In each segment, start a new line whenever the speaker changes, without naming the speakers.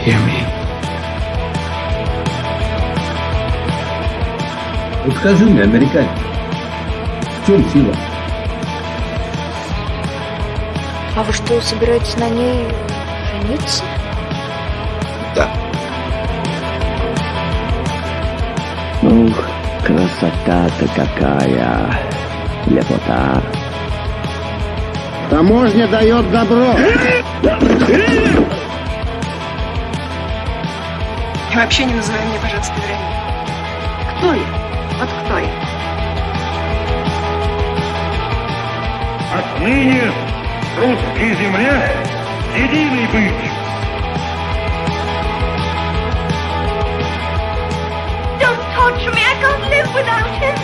Hear me.
Скажи мне, американец, в чем сила?
А вы что, собираетесь на ней жениться?
Да.
Ух, красота-то какая, лепота.
Таможня дает добро.
И вообще не называй меня, пожалуйста, Вероникой. Кто я? Вот кто я?
Отныне в русской земле единый быть.
Don't torture me, I can't live without him.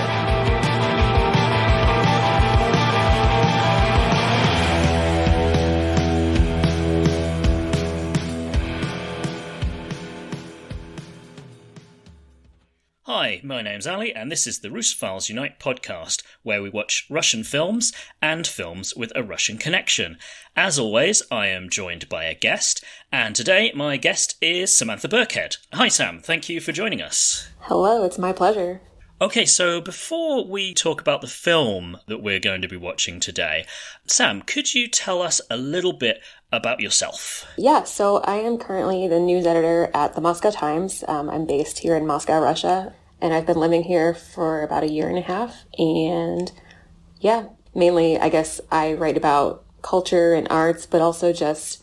Hi, my name's Ali, and this is the Russophiles Unite podcast, where we watch Russian films and films with a Russian connection. As always, I am joined by a guest, and today my guest is Samantha Berkhead. Hi Sam, thank you for joining us.
Hello, it's my pleasure.
Okay, so before we talk about the film that we're going to be watching today, Sam, could you tell us a little bit about yourself?
Yeah, so I am currently the news editor at the Moscow Times. I'm based here in Moscow, Russia, and I've been living here for about a year and a half. And yeah, mainly, I guess I write about culture and arts, but also just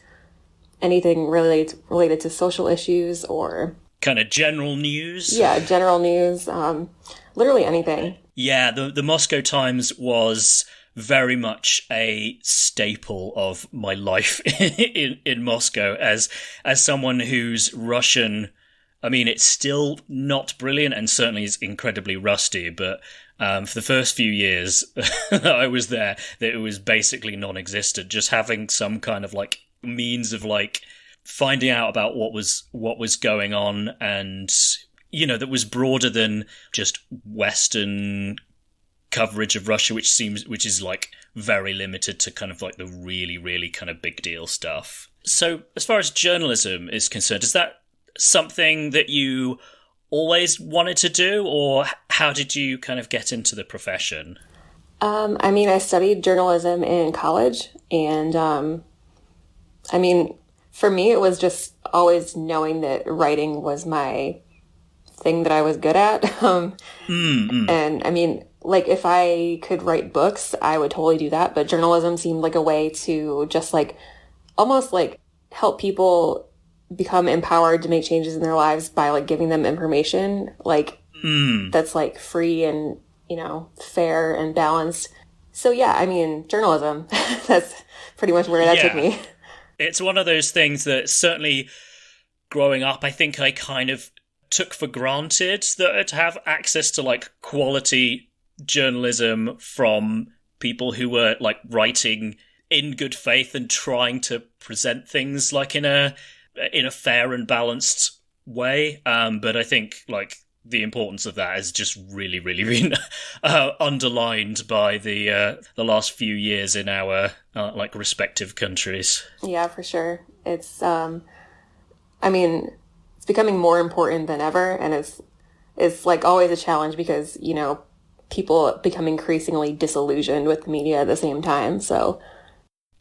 anything related to social issues or
kind of general news?
Yeah, general news, literally anything.
Yeah, the Moscow Times was very much a staple of my life in Moscow as someone who's Russian. I mean, it's still not brilliant and certainly is incredibly rusty, but for the first few years that I was there, that it was basically non-existent. Just having some kind of like means of like finding out about what was going on, and you know, that was broader than just Western coverage of Russia, which is like very limited to kind of like the really, really kind of big deal stuff. So as far as journalism is concerned, is that something that you always wanted to do, or how did you kind of get into the profession?
I mean, I studied journalism in college, and I mean, for me, it was just always knowing that writing was my thing that I was good at. And I mean, like, if I could write books, I would totally do that. But journalism seemed like a way to just like almost like help people become empowered to make changes in their lives by like giving them information like that's like free and, you know, fair and balanced. So yeah, I mean, journalism, that's pretty much where that took me.
It's one of those things that certainly growing up, I think I kind of took for granted that I'd have access to like quality journalism from people who were like writing in good faith and trying to present things like in a fair and balanced way. But I think like the importance of that has just really, really been underlined by the last few years in our like respective countries.
Yeah, for sure. It's I mean, it's becoming more important than ever, and it's like always a challenge because, you know, people become increasingly disillusioned with the media at the same time. So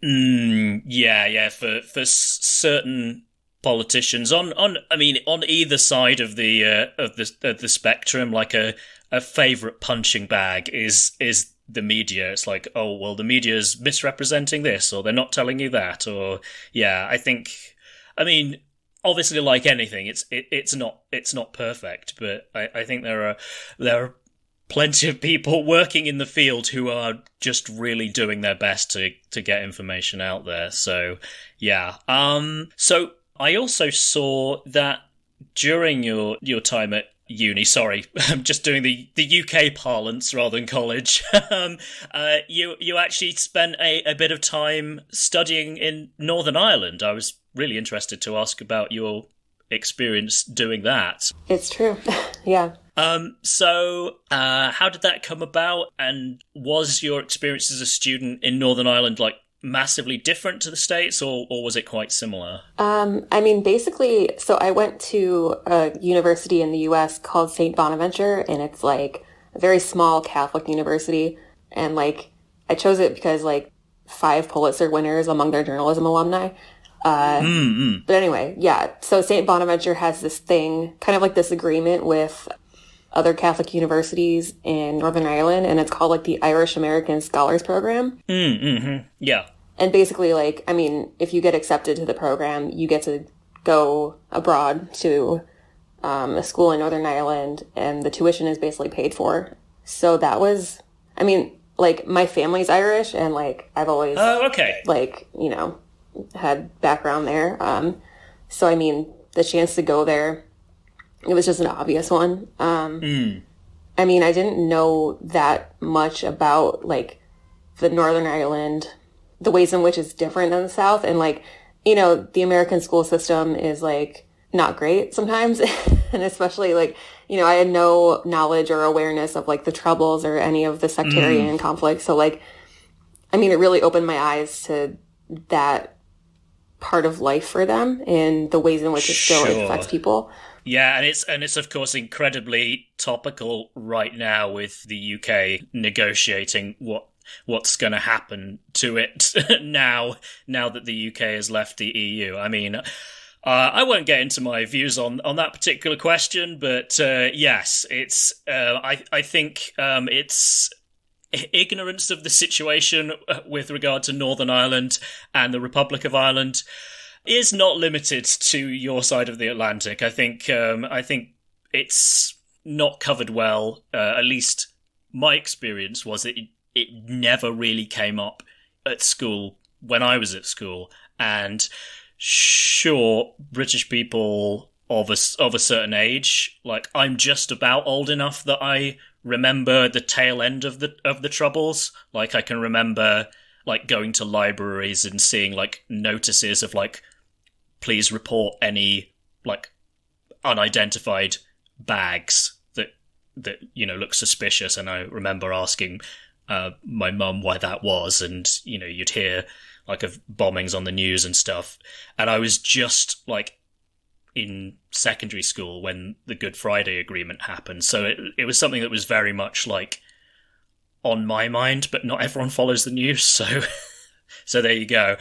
yeah, for certain politicians on either side of the spectrum, like a favorite punching bag is the media. It's like, oh well, the media's misrepresenting this, or they're not telling you that, or yeah. I mean, obviously, like anything, it's not perfect, but I think there are plenty of people working in the field who are just really doing their best to get information out there. So yeah. So I also saw that during your time at uni, sorry, I'm just doing the UK parlance rather than college, you actually spent a bit of time studying in Northern Ireland. I was really interested to ask about your experience doing that.
It's true. Yeah.
So how did that come about? And was your experience as a student in Northern Ireland like massively different to the States, or was it quite similar?
I mean, basically, so I went to a university in the US called St. Bonaventure, and it's like a very small Catholic university. And like, I chose it because like 5 Pulitzer winners among their journalism alumni. But anyway, yeah. So St. Bonaventure has this thing, kind of like this agreement with other Catholic universities in Northern Ireland, and it's called like the Irish American Scholars Program.
Yeah.
And basically, like, I mean, if you get accepted to the program, you get to go abroad to a school in Northern Ireland, and the tuition is basically paid for. So that was, I mean, like, my family's Irish, and like, I've always, like, you know, had background there. So I mean, the chance to go there, it was just an obvious one. I mean, I didn't know that much about like the Northern Ireland, the ways in which it's different than the South. And like, you know, the American school system is like not great sometimes. And especially like, you know, I had no knowledge or awareness of like the Troubles or any of the sectarian conflict. So like, I mean, it really opened my eyes to that part of life for them and the ways in which it still affects people.
Yeah, and it's of course incredibly topical right now with the UK negotiating what's going to happen to it now that the UK has left the EU. I mean, I won't get into my views on that particular question, but yes, it's I think it's ignorance of the situation with regard to Northern Ireland and the Republic of Ireland is not limited to your side of the Atlantic. I think it's not covered well. At least my experience was it never really came up at school when I was at school. And sure, British people of a certain age, like I'm just about old enough that I remember the tail end of the Troubles. Like I can remember like going to libraries and seeing like notices of like, please report any like unidentified bags that you know look suspicious. And I remember asking my mum why that was, and you know you'd hear like of bombings on the news and stuff. And I was just like in secondary school when the Good Friday Agreement happened, so it was something that was very much like on my mind, but not everyone follows the news, so there you go.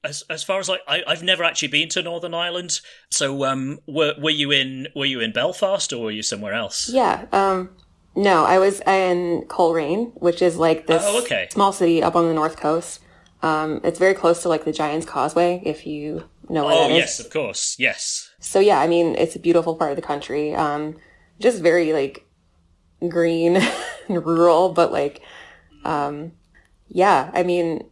As far as like I've never actually been to Northern Ireland, so were you in Belfast or were you somewhere else?
Yeah, no, I was in Coleraine, which is like this small city up on the north coast. It's very close to like the Giant's Causeway, if you know where that is. Oh
yes, of course, yes.
So yeah, I mean it's a beautiful part of the country, just very like green and rural, but like yeah, I mean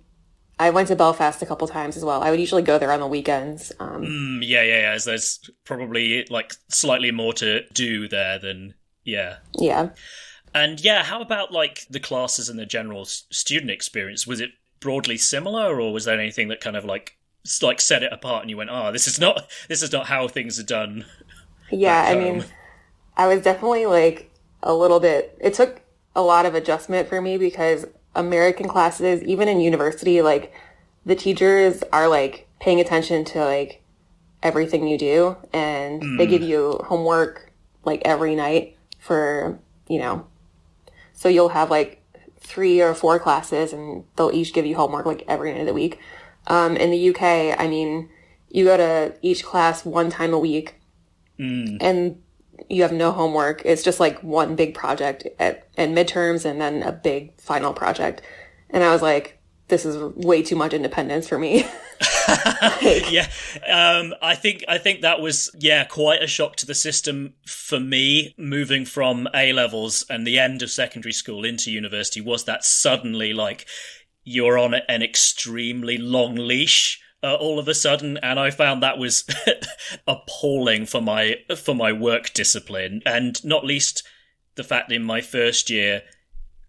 I went to Belfast a couple times as well. I would usually go there on the weekends.
Yeah. As there's probably like slightly more to do there than yeah. And yeah, how about like the classes and the general student experience? Was it broadly similar, or was there anything that kind of like set it apart and you went, this is not how things are done?
Yeah, I mean, I was definitely like a little bit. It took a lot of adjustment for me because American classes, even in university, like the teachers are like paying attention to like everything you do, and they give you homework like every night for, you know, so you'll have like 3 or 4 classes and they'll each give you homework like every night of the week. In the UK, I mean, you go to each class one time a week and you have no homework. It's just like one big project and midterms and then a big final project. And I was like, this is way too much independence for me.
Yeah. I think that was, quite a shock to the system for me, moving from A-levels and the end of secondary school into university, was that suddenly like you're on an extremely long leash all of a sudden, and I found that was appalling for my work discipline, and not least the fact that in my first year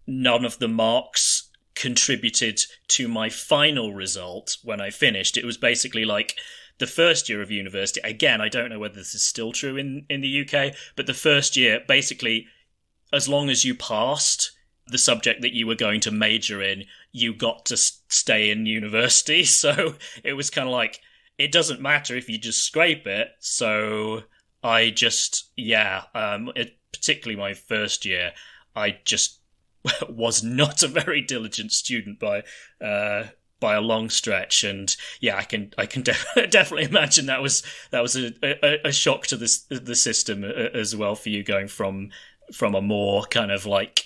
none of the marks contributed to my final result when I finished. It was basically like the first year of university, again, I don't know whether this is still true in the UK, but the first year, basically, as long as you passed, the subject that you were going to major in, you got to stay in university. So it was kind of like, it doesn't matter if you just scrape it. So I just, particularly my first year, I just was not a very diligent student by a long stretch, and I can definitely imagine that was a shock to the system as well for you, going from a more kind of like,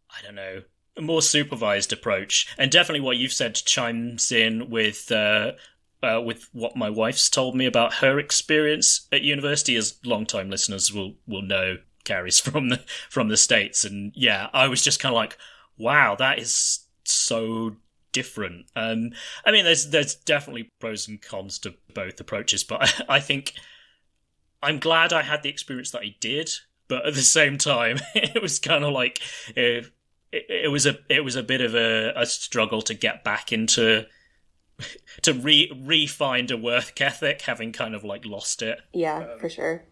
I don't know, a more supervised approach. And definitely what you've said chimes in with what my wife's told me about her experience at university, as long-time listeners will know. Carries from the States, and I was just kind of like, wow, that is so different. I mean, there's definitely pros and cons to both approaches, but I think I'm glad I had the experience that I did. But at the same time, it was kind of like it was a bit of a struggle to get back into to re-find a work ethic, having kind of like lost it.
Yeah, for sure.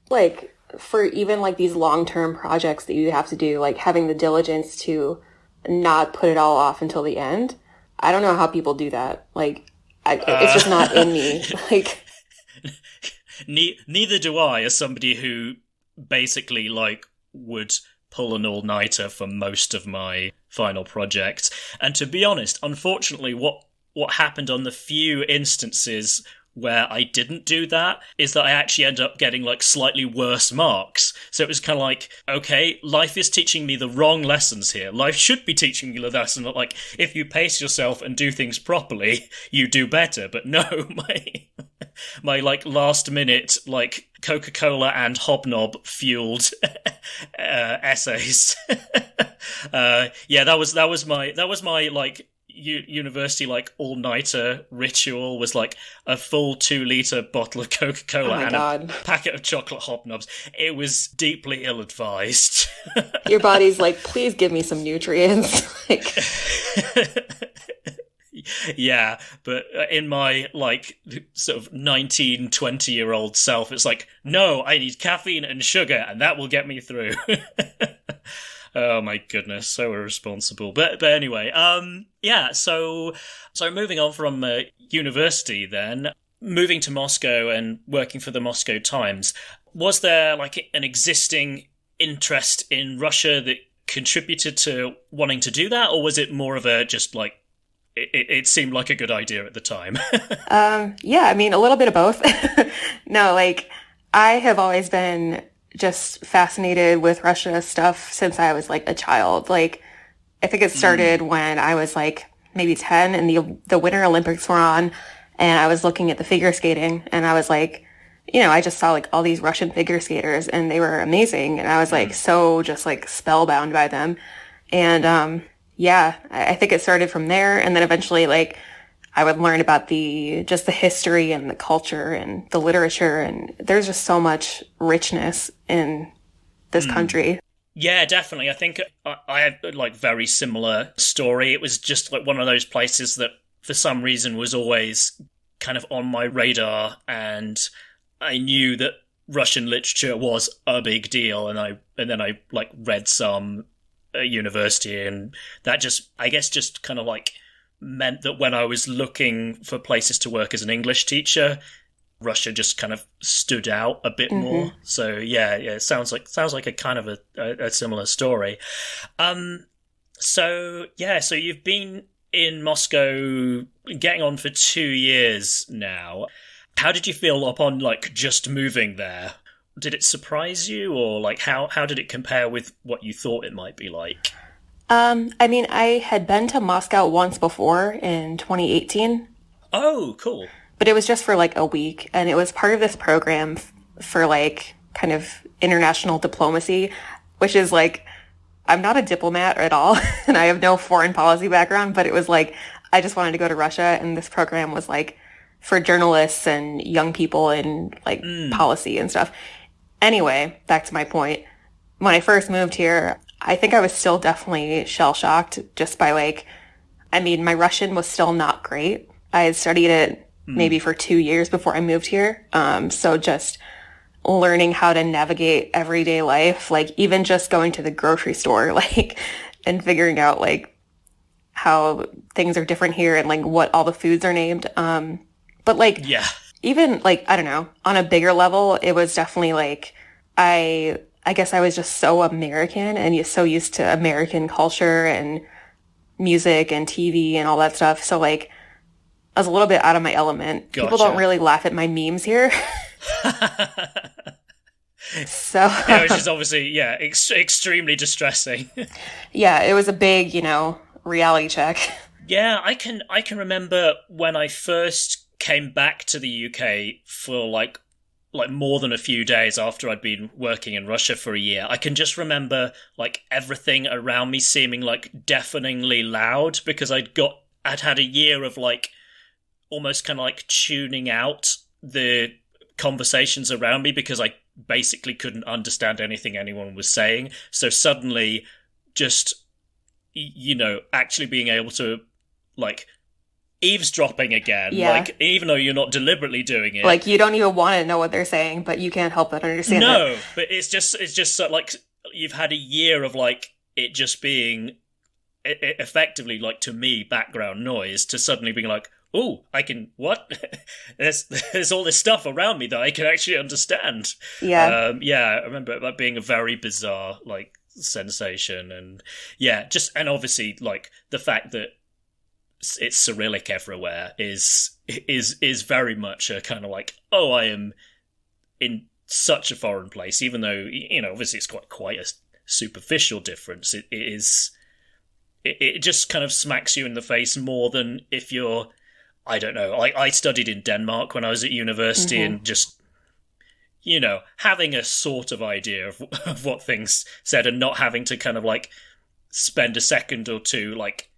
Like, for even like these long-term projects that you have to do, like having the diligence to not put it all off until the end. I don't know how people do that. Like, it's just not in me. Like,
neither do I, as somebody who basically like would pull an all-nighter for most of my final projects. And to be honest, unfortunately, what happened on the few instances where I didn't do that is that I actually end up getting like slightly worse marks. So it was kind of like, okay, life is teaching me the wrong lessons here. Life should be teaching me the lesson that like, if you pace yourself and do things properly, you do better. But no, my like last minute like Coca-Cola and Hobnob fueled essays. That was my like university like all-nighter ritual, was like a full 2-liter bottle of Coca-Cola and a packet of chocolate Hobnobs. It was deeply ill-advised.
Your body's like, please give me some nutrients. Like,
yeah, but in my like sort of 19, 20-year-old self, it's like, no, I need caffeine and sugar, and that will get me through. Oh my goodness, so irresponsible. But anyway, so moving on from university then, moving to Moscow and working for the Moscow Times, was there like an existing interest in Russia that contributed to wanting to do that, or was it more of a just like, it seemed like a good idea at the time?
I mean, a little bit of both. No, like, I have always been just fascinated with Russia stuff since I was like a child. Like, I think it started when I was like maybe 10 and the Winter Olympics were on, and I was looking at the figure skating, and I was like, I just saw like all these Russian figure skaters and they were amazing. And I was like, so just like spellbound by them. And, I think it started from there. And then eventually like I would learn about the history and the culture and the literature, and there's just so much richness in this country.
Yeah, definitely. I think I had like very similar story. It was just like one of those places that for some reason was always kind of on my radar, and I knew that Russian literature was a big deal, and then I like read some at university, and that just kind of like meant that when I was looking for places to work as an English teacher, Russia just kind of stood out a bit more. So it sounds like a kind of a similar story. So you've been in Moscow getting on for 2 years now. How did you feel upon like just moving there? Did it surprise you, or like how did it compare with what you thought it might be like?
I mean, I had been to Moscow once before in 2018.
Oh, cool.
But it was just for like a week, and it was part of this program for like kind of international diplomacy, which is like, I'm not a diplomat at all, and I have no foreign policy background, but it was like, I just wanted to go to Russia, and this program was like for journalists and young people in like policy and stuff. Anyway, back to my point. When I first moved here, I think I was still definitely shell-shocked just by like, I mean, my Russian was still not great. I had studied it maybe for 2 years before I moved here. So just learning how to navigate everyday life, like even just going to the grocery store, like, and figuring out like how things are different here and like what all the foods are named. But like,
yeah,
even like, I don't know, on a bigger level, it was definitely like, I guess I was just so American and so used to American culture and music and TV and all that stuff. So like, I was a little bit out of my element.
Gotcha.
People don't really laugh at my memes here. So
yeah, which is obviously extremely distressing.
Yeah, it was a big, reality check.
Yeah, I can remember when I first came back to the UK for like more than a few days after I'd been working in Russia for a year. I can just remember like everything around me seeming like deafeningly loud because I'd had a year of like almost kind of like tuning out the conversations around me because I basically couldn't understand anything anyone was saying. So suddenly just, actually being able to like eavesdropping again, like even though you're not deliberately doing it,
like you don't even want to know what they're saying, but you can't help but understand it.
No, but it's just so, like you've had a year of like it just being effectively like to me background noise to suddenly being like, oh, I can what? there's all this stuff around me that I can actually understand.
Yeah,
I remember that being a very bizarre like sensation, and and obviously like the fact that it's Cyrillic everywhere is very much a kind of like, oh, I am in such a foreign place, even though obviously it's quite a superficial difference. It just kind of smacks you in the face more than if you're, I don't know, I studied in Denmark when I was at university, and just having a sort of idea of what things said and not having to kind of like spend a second or two like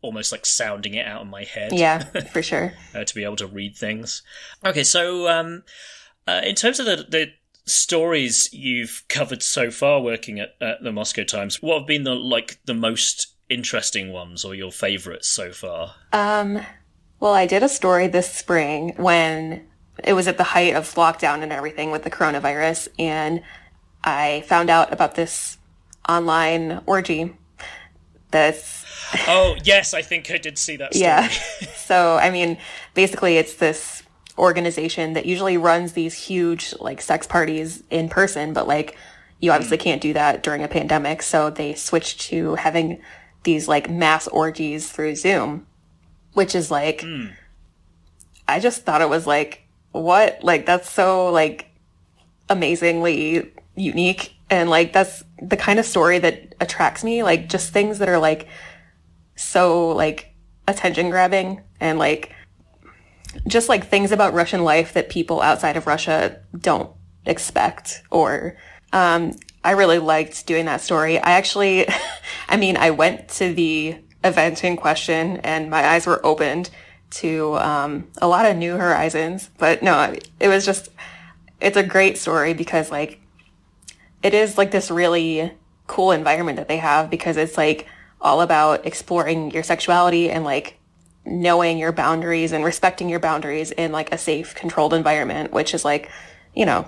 almost like sounding it out in my head.
Yeah, for sure.
To be able to read things. Okay, so in terms of the stories you've covered so far working at the Moscow Times, what have been the most interesting ones or your favorites so far?
Well, I did a story this spring when it was at the height of lockdown and everything with the coronavirus, and I found out about this online orgy that's...
Oh, yes, I think I did see that story.
Yeah. So, I mean, basically it's this organization that usually runs these huge, like, sex parties in person, but, like, you obviously can't do that during a pandemic, so they switched to having these, like, mass orgies through Zoom, which is, like, I just thought it was, like, what? Like, that's so, like, amazingly unique, and, like, that's the kind of story that attracts me, like, just things that are, like, so like attention grabbing and like just like things about Russian life that people outside of Russia don't expect. Or I really liked doing that story. I actually I went to the event in question and my eyes were opened to a lot of new horizons. But no, it's a great story because like it is like this really cool environment that they have, because it's like all about exploring your sexuality and like knowing your boundaries and respecting your boundaries in like a safe, controlled environment, which is like,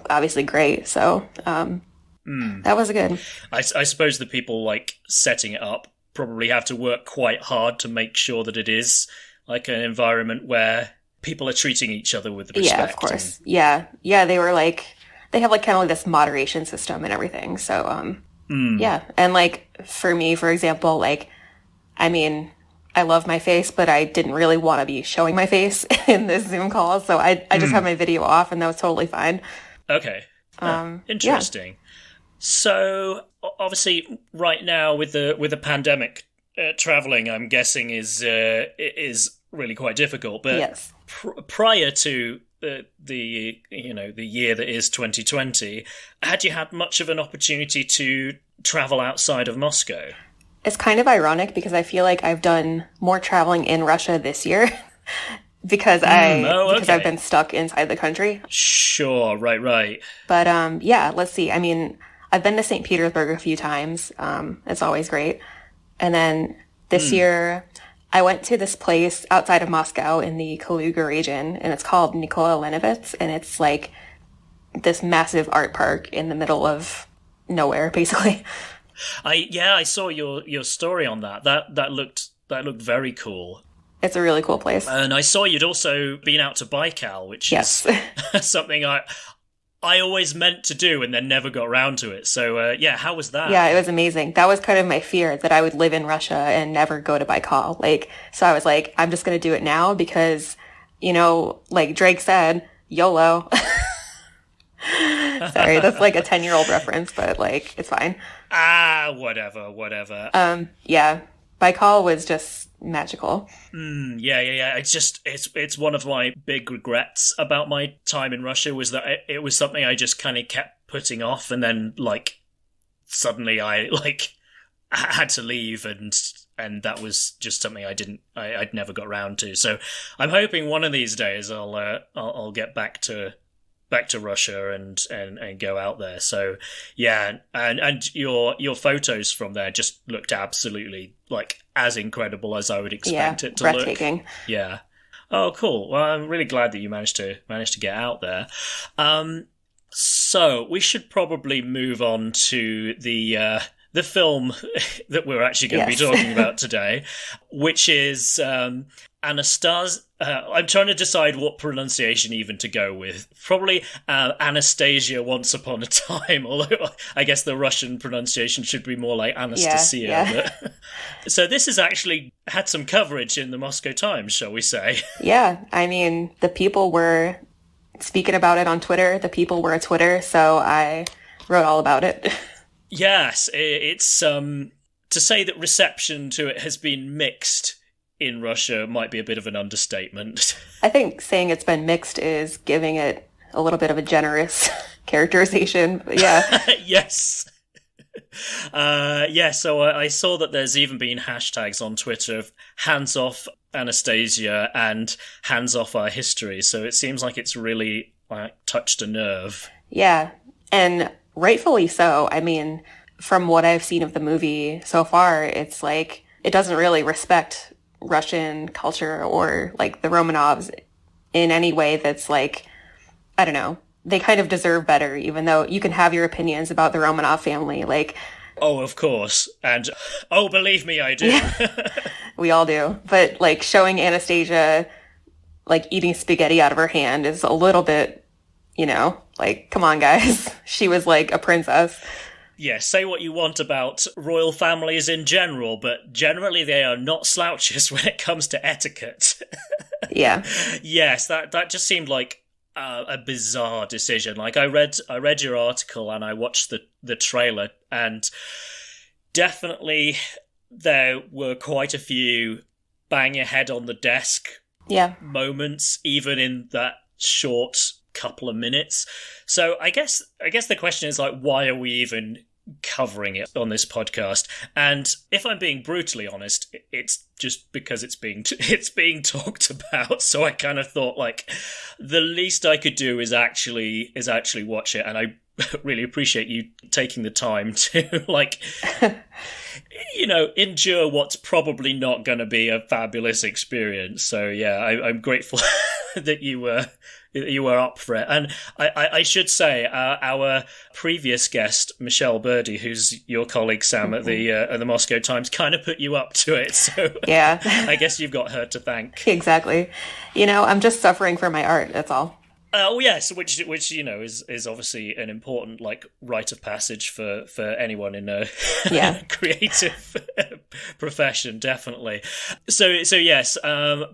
obviously great. So that was good.
I suppose the people like setting it up probably have to work quite hard to make sure that it is like an environment where people are treating each other with respect.
Yeah, of course. Yeah. They were like, they have like kind of like this moderation system and everything. So, yeah. And like for me, for example, like, I love my face, but I didn't really want to be showing my face in this Zoom call. So I just had my video off and that was totally fine.
Okay. Interesting. Yeah. So obviously right now with the pandemic, traveling, I'm guessing is really quite difficult, but
yes.
Prior to the year that is 2020, had you had much of an opportunity to travel outside of Moscow?
It's kind of ironic because I feel like I've done more traveling in Russia this year because I've been stuck inside the country.
Sure, right.
But let's see. I've been to St. Petersburg a few times. It's always great. And then this year I went to this place outside of Moscow in the Kaluga region, and it's called Nikola Lenovitz, and it's like this massive art park in the middle of nowhere, basically.
I saw your story on that. That looked very cool.
It's a really cool place.
And I saw you'd also been out to Baikal, which
yes.
is something I always meant to do and then never got around to it. So, how was that?
Yeah, it was amazing. That was kind of my fear, that I would live in Russia and never go to Baikal. So I was like, I'm just going to do it now because, like Drake said, YOLO. Sorry, that's like a 10-year-old reference, but it's fine.
Whatever.
Yeah, Baikal was just magical.
Yeah. It's one of my big regrets about my time in Russia was that it was something I just kind of kept putting off, and then suddenly I had to leave, and that was just something I'd never got around to. So I'm hoping one of these days I'll get back to Russia and go out there. So yeah, and your photos from there just looked absolutely as incredible as I would expect it to look.
Breathtaking.
Yeah. Oh, cool. Well, I'm really glad that you managed to get out there. So we should probably move on to the film that we're actually going to be talking about today, which is Anastasia. I'm trying to decide what pronunciation even to go with. Probably Anastasia Once Upon a Time, although I guess the Russian pronunciation should be more like Anastasia.
Yeah.
But, so this has actually had some coverage in the Moscow Times, shall we say.
Yeah, I mean, the people were speaking about it on Twitter. The people were at Twitter, so I wrote all about it.
Yes, it's to say that reception to it has been mixed in Russia might be a bit of an understatement. I
think saying it's been mixed is giving it a little bit of a generous characterization. But yeah.
Yes. So I saw that there's even been hashtags on Twitter of hands off Anastasia and hands off our history. So it seems like it's really touched a nerve.
Yeah. And rightfully so. I mean, from what I've seen of the movie so far, it's it doesn't really respect Russian culture or the Romanovs in any way that's I don't know. They kind of deserve better, even though you can have your opinions about the Romanov family.
Oh, of course. And, believe me, I do.
Yeah, we all do. But showing Anastasia eating spaghetti out of her hand is a little bit, come on, guys. She was a princess.
Yeah, say what you want about royal families in general, but generally they are not slouches when it comes to etiquette.
Yeah.
Yes, that just seemed like a bizarre decision. I read your article and I watched the trailer, and definitely there were quite a few bang your head on the desk moments, even in that short couple of minutes. So I guess the question is why are we even covering it on this podcast? And if I'm being brutally honest, it's just because it's being talked about. So I kind of thought the least I could do is actually watch it, and I really appreciate you taking the time to endure what's probably not going to be a fabulous experience. So yeah, I'm grateful that you were up for it. And I should say, our previous guest, Michelle Birdie, who's your colleague, Sam, at the Moscow Times, kind of put you up to it. So
yeah,
I guess you've got her to thank.
Exactly. I'm just suffering for my art. That's all.
Yes, which is obviously an important rite of passage for anyone in a creative profession, definitely. So yes,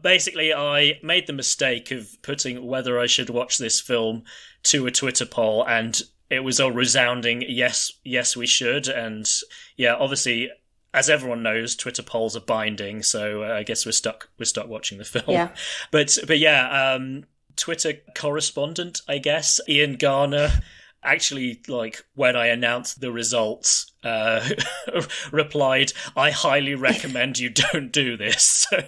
basically I made the mistake of putting whether I should watch this film to a Twitter poll, and it was a resounding yes we should. And yeah, obviously, as everyone knows, Twitter polls are binding, so I guess we're stuck watching the film.
Yeah.
But yeah. Twitter correspondent, I guess, Ian Garner, actually, when I announced the results, replied, "I highly recommend you don't do this." So,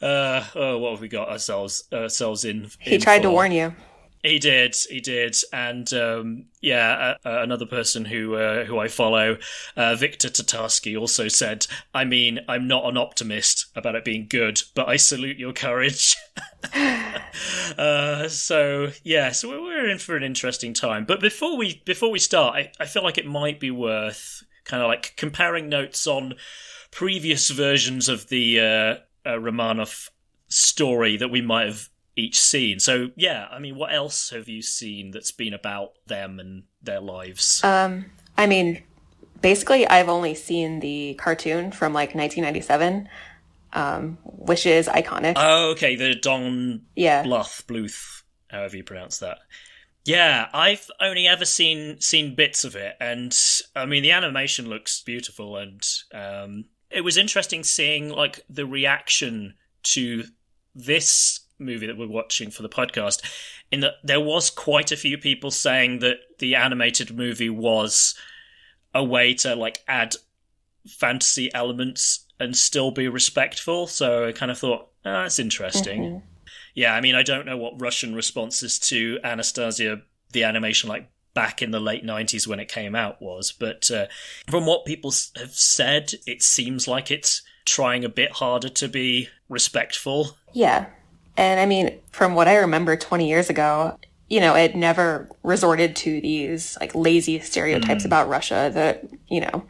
what have we got ourselves in?
He tried to warn you.
He did, and another person who I follow, Victor Tatarsky, also said, "I mean, I'm not an optimist about it being good, but I salute your courage." So we're in for an interesting time. But before we start, I feel like it might be worth kind of like comparing notes on previous versions of the Romanov story that we might have each seen. So yeah, I mean, what else have you seen that's been about them and their lives?
I mean, basically I've only seen the cartoon from like 1997, which is iconic.
Oh, okay, the Don Bluth, however you pronounce that. Yeah, I've only ever seen bits of it, and I mean the animation looks beautiful, and it was interesting seeing like the reaction to this movie that we're watching for the podcast, in that there was quite a few people saying that the animated movie was a way to like add fantasy elements and still be respectful. So I kind of thought, that's interesting. Mm-hmm. Yeah, I mean, I don't know what Russian responses to Anastasia, the animation, like back in the late 90s when it came out was, but from what people have said, it seems like it's trying a bit harder to be respectful.
Yeah. And I mean, from what I remember 20 years ago, you know, it never resorted to these like lazy stereotypes about Russia that, you know,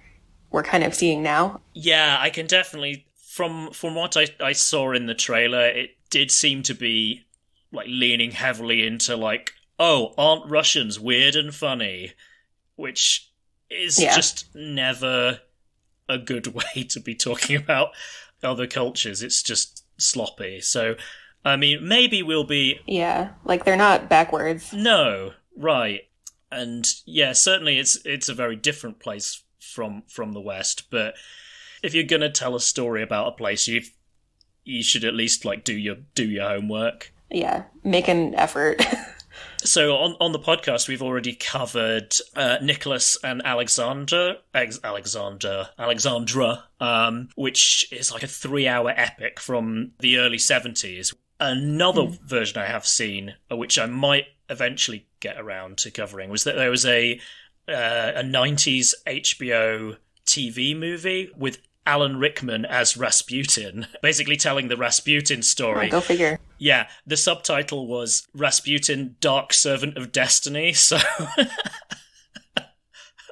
we're kind of seeing now.
Yeah, I can definitely, from what I saw in the trailer, it did seem to be like leaning heavily into like, oh, aren't Russians weird and funny? Which is just never a good way to be talking about other cultures. It's just sloppy. So, I mean, maybe we'll be...
Yeah, like they're not backwards.
No, right. And yeah, certainly it's a very different place from the West, but if you're going to tell a story about a place, you should at least like do your homework.
Yeah, make an effort.
So on the podcast, we've already covered Nicholas and Alexandra, which is like a 3-hour epic from the early 70s. Another version I have seen, which I might eventually get around to covering, was that there was a 90s HBO TV movie with Alan Rickman as Rasputin, basically telling the Rasputin story.
Oh, go figure.
Yeah, the subtitle was Rasputin, Dark Servant of Destiny, so...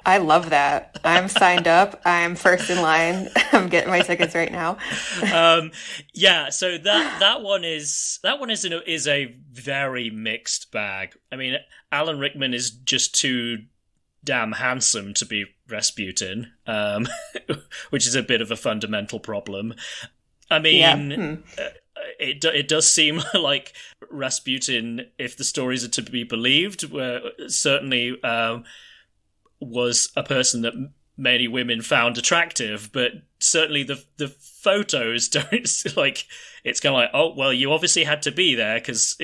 I love that. I'm signed up. I'm first in line. I'm getting my tickets right now.
Yeah, so that one is a very mixed bag. I mean, Alan Rickman is just too damn handsome to be Rasputin, which is a bit of a fundamental problem. I mean, it does seem like Rasputin, if the stories are to be believed, certainly was a person that many women found attractive, but certainly the photos don't, like, it's kind of like, oh, well, you obviously had to be there because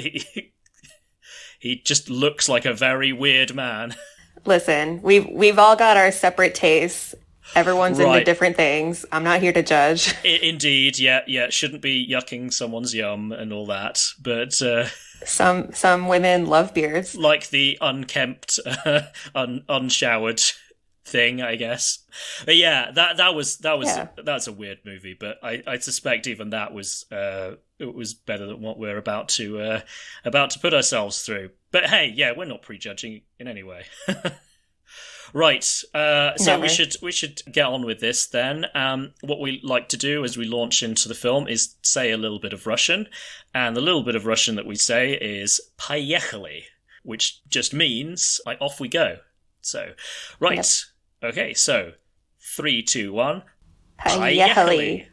he just looks like a very weird man.
Listen, we've all got our separate tastes. Everyone's into different things. I'm not here to judge.
Indeed, yeah. Shouldn't be yucking someone's yum and all that. But
some women love beards,
like the unkempt, unshowered thing, I guess. But yeah, that's a weird movie. But I suspect even that was it was better than what we're about to put ourselves through. But hey, yeah, we're not prejudging in any way. Right, so we should get on with this then. What we like to do as we launch into the film is say a little bit of Russian, and the little bit of Russian that we say is "Поехали," which just means like off we go. So, right, yep. Okay, so 3, 2, 1,
Поехали.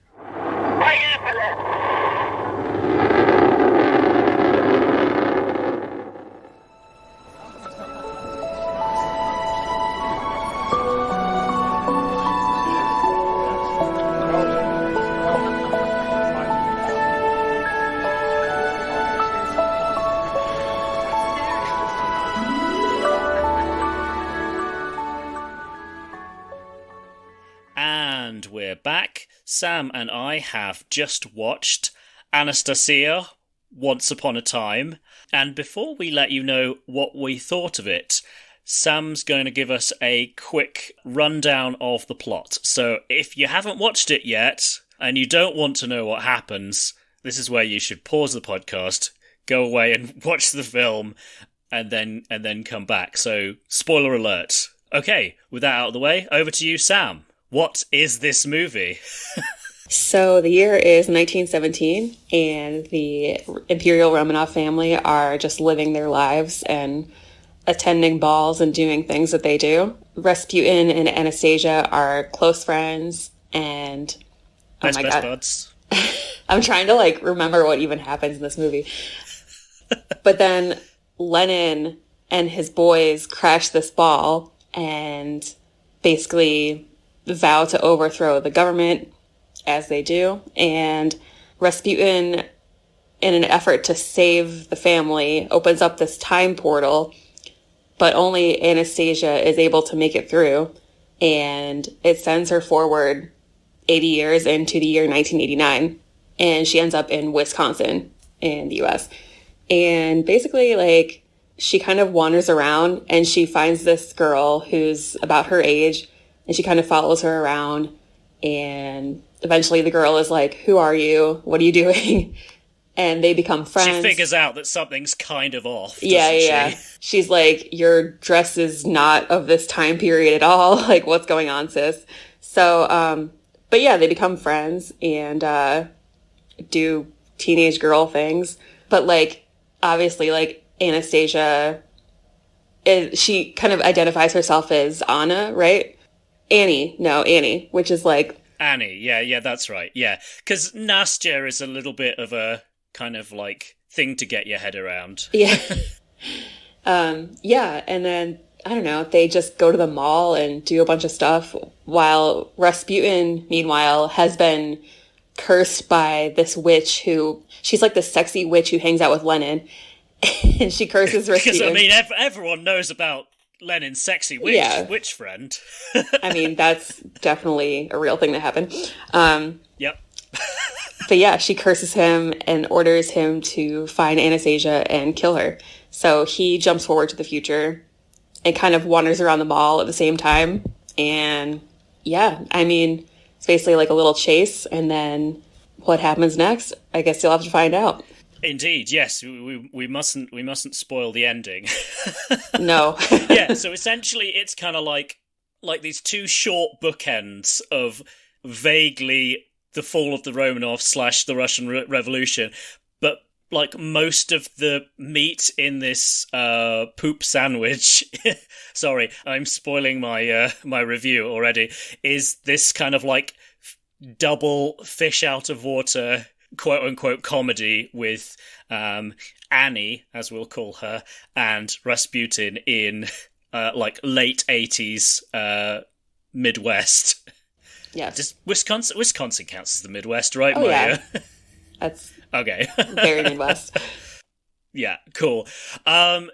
And we're back. Sam and I have just watched Anastasia, Once Upon a Time. And before we let you know what we thought of it, Sam's going to give us a quick rundown of the plot. So if you haven't watched it yet, and you don't want to know what happens, this is where you should pause the podcast, go away and watch the film, and then come back. So, spoiler alert. Okay, with that out of the way, over to you, Sam. What is this movie?
So the year is 1917, and the Imperial Romanov family are just living their lives and attending balls and doing things that they do. Rasputin and Anastasia are close friends, and
best buds.
I'm trying to remember what even happens in this movie. But then Lenin and his boys crash this ball and basically vow to overthrow the government, as they do. And Rasputin, in an effort to save the family, opens up this time portal, but only Anastasia is able to make it through. And it sends her forward 80 years into the year 1989. And she ends up in Wisconsin in the US. And basically, she kind of wanders around and she finds this girl who's about her age, and she kind of follows her around. And eventually the girl is like, "Who are you? What are you doing?" And they become friends.
She figures out that something's kind of off.
Yeah. She's like, "Your dress is not of this time period at all. What's going on, sis?" So, but yeah, they become friends and do teenage girl things. But obviously, Anastasia, she kind of identifies herself as Anna, right? Annie, which is
Annie, yeah, that's right, yeah. Because Nastya is a little bit of a kind of thing to get your head around.
Yeah. Yeah, and then, I don't know, they just go to the mall and do a bunch of stuff, while Rasputin, meanwhile, has been cursed by this witch she's like this sexy witch who hangs out with Lenin, and she curses Rasputin.
Because, everyone knows about Lenin's sexy witch friend.
That's definitely a real thing that happened.
Yep.
But yeah, she curses him and orders him to find Anastasia and kill her. So he jumps forward to the future and kind of wanders around the mall at the same time. And yeah, it's basically a little chase. And then what happens next, I guess you'll have to find out.
Indeed, yes. We mustn't spoil the ending.
No.
Yeah, so essentially it's kind of like these two short bookends of vaguely the fall of the Romanov / the Russian Revolution, but most of the meat in this poop sandwich, sorry, I'm spoiling my my review already, is this kind of double fish out of water quote-unquote comedy with Annie, as we'll call her, and Rasputin in late 80s Midwest.
Yeah.
Just Wisconsin counts as the Midwest, right,
oh,
Maria?
Yeah. That's
okay.
Very Midwest.
Yeah, cool.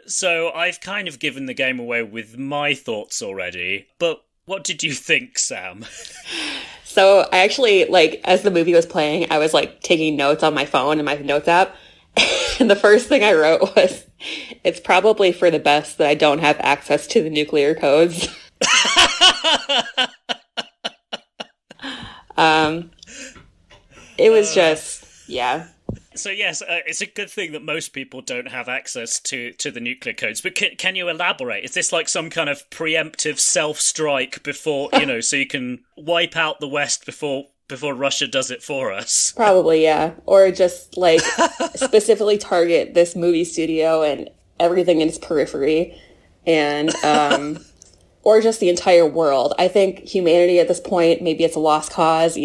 So I've kind of given the game away with my thoughts already, but what did you think, Sam?
So I actually, as the movie was playing, I was, taking notes on my phone in my notes app. And the first thing I wrote was, "It's probably for the best that I don't have access to the nuclear codes." It was just, yeah.
So yes, it's a good thing that most people don't have access to the nuclear codes. But can you elaborate? Is this some kind of preemptive self-strike before, so you can wipe out the West before Russia does it for us?
Probably, yeah. Or just specifically target this movie studio and everything in its periphery, and or just the entire world. I think humanity at this point, maybe it's a lost cause,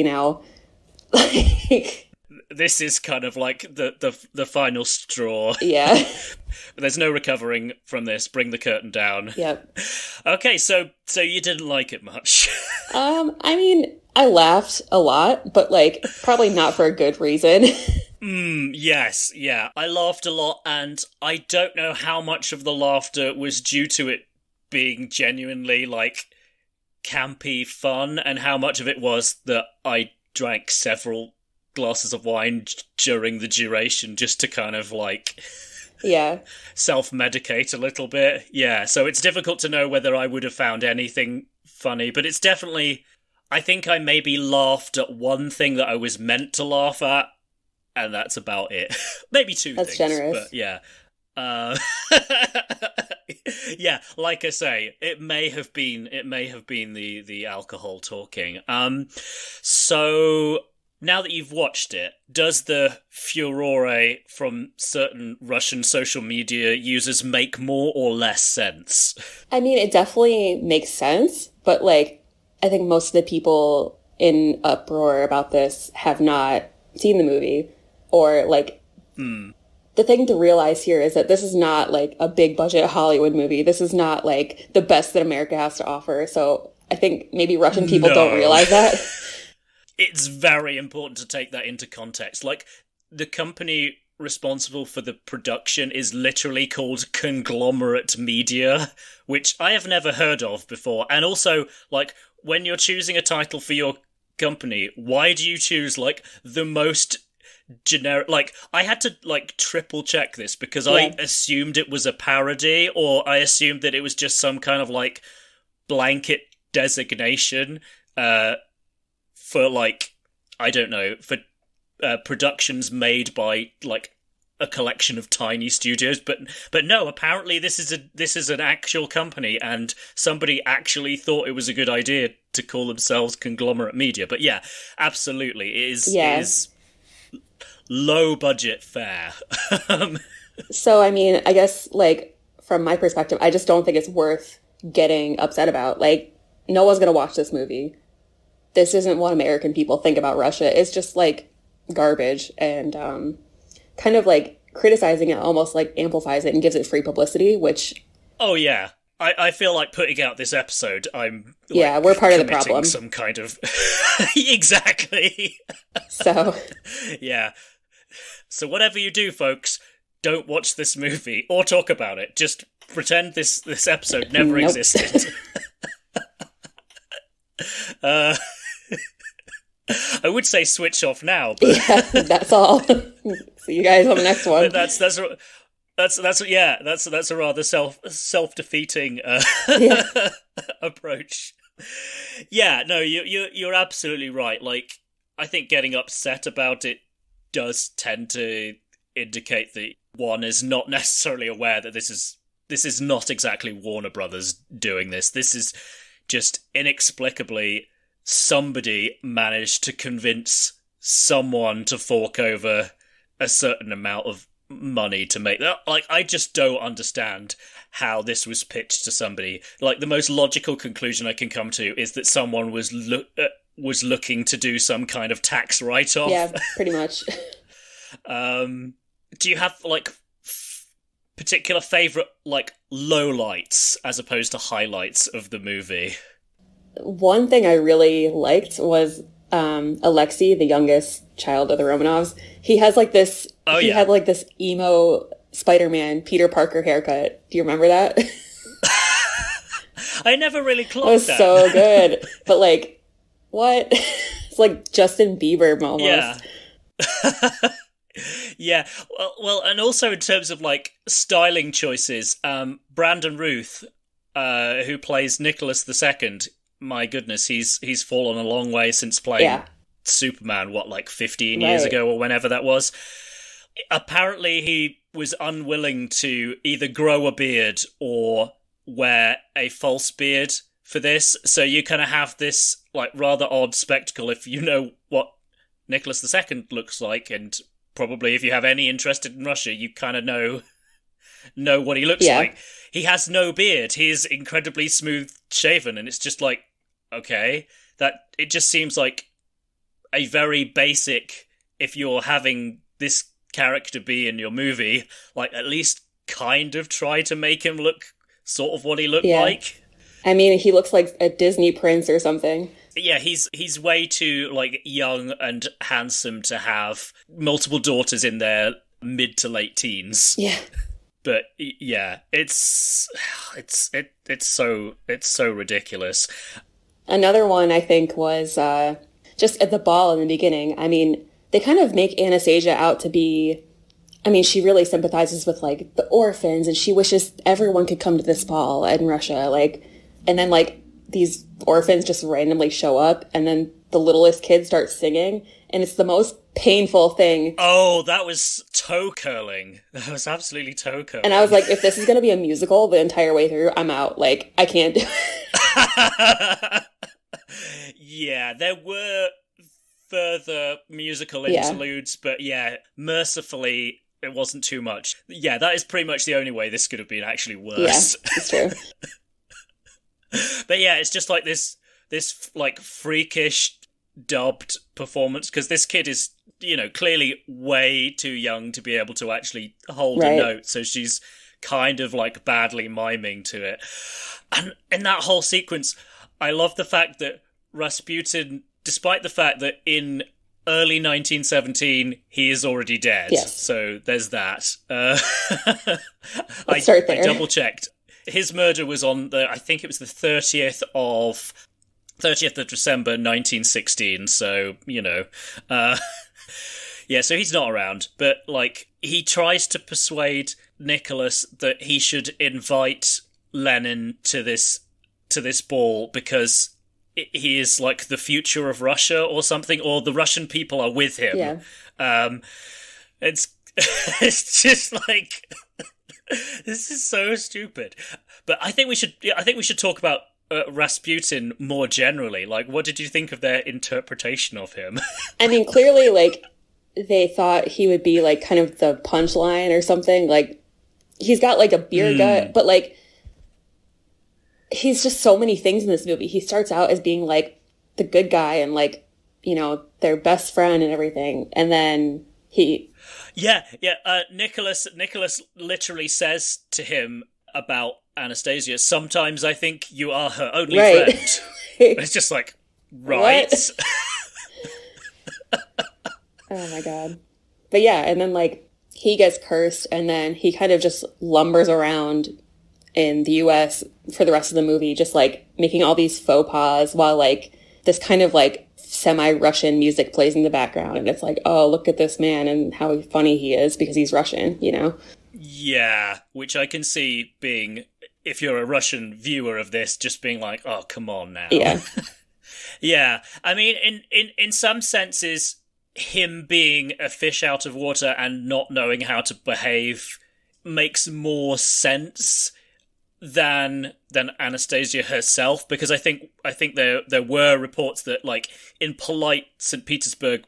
This is kind of the final straw.
Yeah.
But there's no recovering from this. Bring the curtain down.
Yep.
Okay, so you didn't like it much.
I laughed a lot, but probably not for a good reason.
Yes, yeah. I laughed a lot, and I don't know how much of the laughter was due to it being genuinely campy fun, and how much of it was that I drank several glasses of wine during the duration just to kind of like
Yeah.
self-medicate a little bit. Yeah, so it's difficult to know whether I would have found anything funny, but it's definitely, I think I maybe laughed at one thing that I was meant to laugh at, and that's about it. Maybe two
That's
things.
generous.
But yeah. Yeah, like I say, it may have been the alcohol talking. So now that you've watched it, does the furore from certain Russian social media users make more or less sense?
I mean, it definitely makes sense, but like, I think most of the people in uproar about this have not seen the movie, or like, the thing to realize here is that this is not like a big budget Hollywood movie. This is not like the best that America has to offer. So I think maybe Russian people don't realize that.
It's very important to take that into context. Like, the company responsible for the production is literally called Conglomerate Media, which I have never heard of before. And also, like, when you're choosing a title for your company, why do you choose, like, the most generic? Like, I had to, like, triple check this because I assumed it was a parody, or I assumed that it was just some kind of, like, blanket designation, for, like, I don't know, for productions made by, like, a collection of tiny studios, but no, apparently this is an actual company, and somebody actually thought it was a good idea to call themselves Conglomerate Media. But yeah, absolutely, it is low budget fare.
So, I mean, I guess, like, from my perspective, I just don't think it's worth getting upset about. Like, no one's gonna watch this movie. This isn't what American people think about Russia. It's just, like, garbage, and kind of, like, criticizing it almost, like, amplifies it and gives it free publicity, which...
Oh, yeah. I feel like putting out this episode, I'm... like,
yeah, we're part of the problem.
Some kind of... Exactly.
So...
yeah. So whatever you do, folks, don't watch this movie or talk about it. Just pretend this episode never existed. I would say switch off now, but
yeah, that's all. See you guys on the next one.
That's a rather self-defeating approach. Yeah, no, you're absolutely right. Like, I think getting upset about it does tend to indicate that one is not necessarily aware that this is not exactly Warner Brothers doing this. This is just inexplicably somebody managed to convince someone to fork over a certain amount of money to make that. Like, I just don't understand how this was pitched to somebody. Like, the most logical conclusion I can come to is that someone was looking to do some kind of tax write-off.
Yeah, pretty much.
Do you have, like, particular favourite, like, lowlights as opposed to highlights of the movie?
One thing I really liked was Alexei, the youngest child of the Romanovs. He has like this. He had like this emo Spider-Man Peter Parker haircut. Do you remember that?
I never really clocked
that. It was so good, but like, what? It's like Justin Bieber almost.
Yeah. Yeah. Well, and also in terms of like styling choices, Brandon Routh, who plays Nicholas II. My goodness, he's fallen a long way since playing Superman, like 15 years ago or whenever that was. Apparently he was unwilling to either grow a beard or wear a false beard for this. So you kind of have this like rather odd spectacle if you know what Nicholas II looks like, and probably if you have any interest in Russia, you kind of know what he looks like. He has no beard. He is incredibly smooth shaven, and it's just like, okay, that it just seems like a very basic, if you're having this character be in your movie, like at least kind of try to make him look sort of what he looked like.
I mean, he looks like a Disney prince or something.
Yeah, he's way too like young and handsome to have multiple daughters in their mid to late teens.
Yeah.
But yeah, it's so ridiculous.
Another one I think was just at the ball in the beginning. I mean, they kind of make Anastasia out to be, I mean, she really sympathizes with, like, the orphans, and she wishes everyone could come to this ball in Russia, like, and then, like, these orphans just randomly show up, and then the littlest kids start singing, and it's the most painful thing.
Oh, that was toe curling. That was absolutely toe curling.
And I was like, if this is going to be a musical the entire way through, I'm out. Like, I can't do it.
Yeah, there were further musical interludes, but yeah, mercifully, it wasn't too much. Yeah, that is pretty much the only way this could have been actually worse.
Yeah, it's true.
But yeah, it's just like this like freakish dubbed performance, because this kid is, you know, clearly way too young to be able to actually hold a note, so she's kind of like badly miming to it. And in that whole sequence, I love the fact that Rasputin, despite the fact that in early 1917 he is already dead, so there's that. I double checked. His murder was on I think it was the 30th of December 1916, so, you know. Yeah, so he's not around, but, like, he tries to persuade Nicholas that he should invite Lenin to this ball because he is, like, the future of Russia or something, or the Russian people are with him. Yeah. It's just, like... This is so stupid. But I think we should talk about Rasputin more generally. Like, what did you think of their interpretation of him?
I mean, clearly, like, they thought he would be, like, kind of the punchline or something. Like, he's got, like, a beer gut, but, like, he's just so many things in this movie. He starts out as being, like, the good guy and, like, you know, their best friend and everything. And then he...
Yeah. Nicholas literally says to him about Anastasia, sometimes I think you are her only friend. It's just like, right.
Oh my god. But yeah, and then, like, he gets cursed, and then he kind of just lumbers around in the US for the rest of the movie, just, like, making all these faux pas while, like, this kind of, like, semi-Russian music plays in the background, and it's like, oh, look at this man and how funny he is because he's Russian, you know?
Yeah, which I can see being, if you're a Russian viewer of this, just being like, oh, come on now.
Yeah.
Yeah, I mean, in some senses, him being a fish out of water and not knowing how to behave makes more sense than Anastasia herself, because I think there were reports that, like, in polite St. Petersburg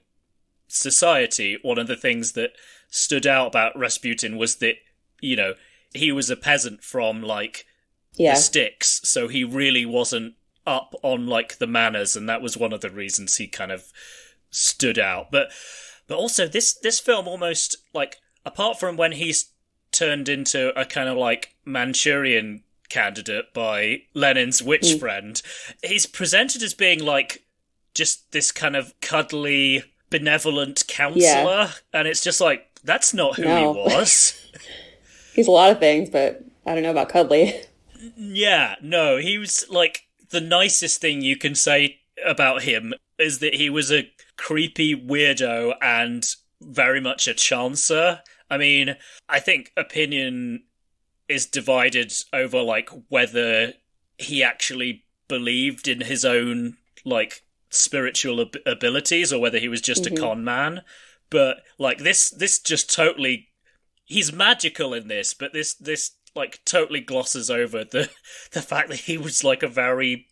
society, one of the things that stood out about Rasputin was that, you know, he was a peasant from, like, the sticks, so he really wasn't up on, like, the manners, and that was one of the reasons he kind of stood out. But also this film almost, like, apart from when he's turned into a kind of, like, Manchurian candidate by Lenin's witch friend, he's presented as being, like, just this kind of cuddly, benevolent counselor, and it's just like, that's not who he was.
He's a lot of things, but I don't know about cuddly.
Yeah, no, he was, like, the nicest thing you can say about him is that he was a creepy weirdo and very much a chancer. I mean, I think opinion is divided over, like, whether he actually believed in his own, like, spiritual abilities or whether he was just a con man. But, like, this just totally... He's magical in this, but this like, totally glosses over the fact that he was, like, a very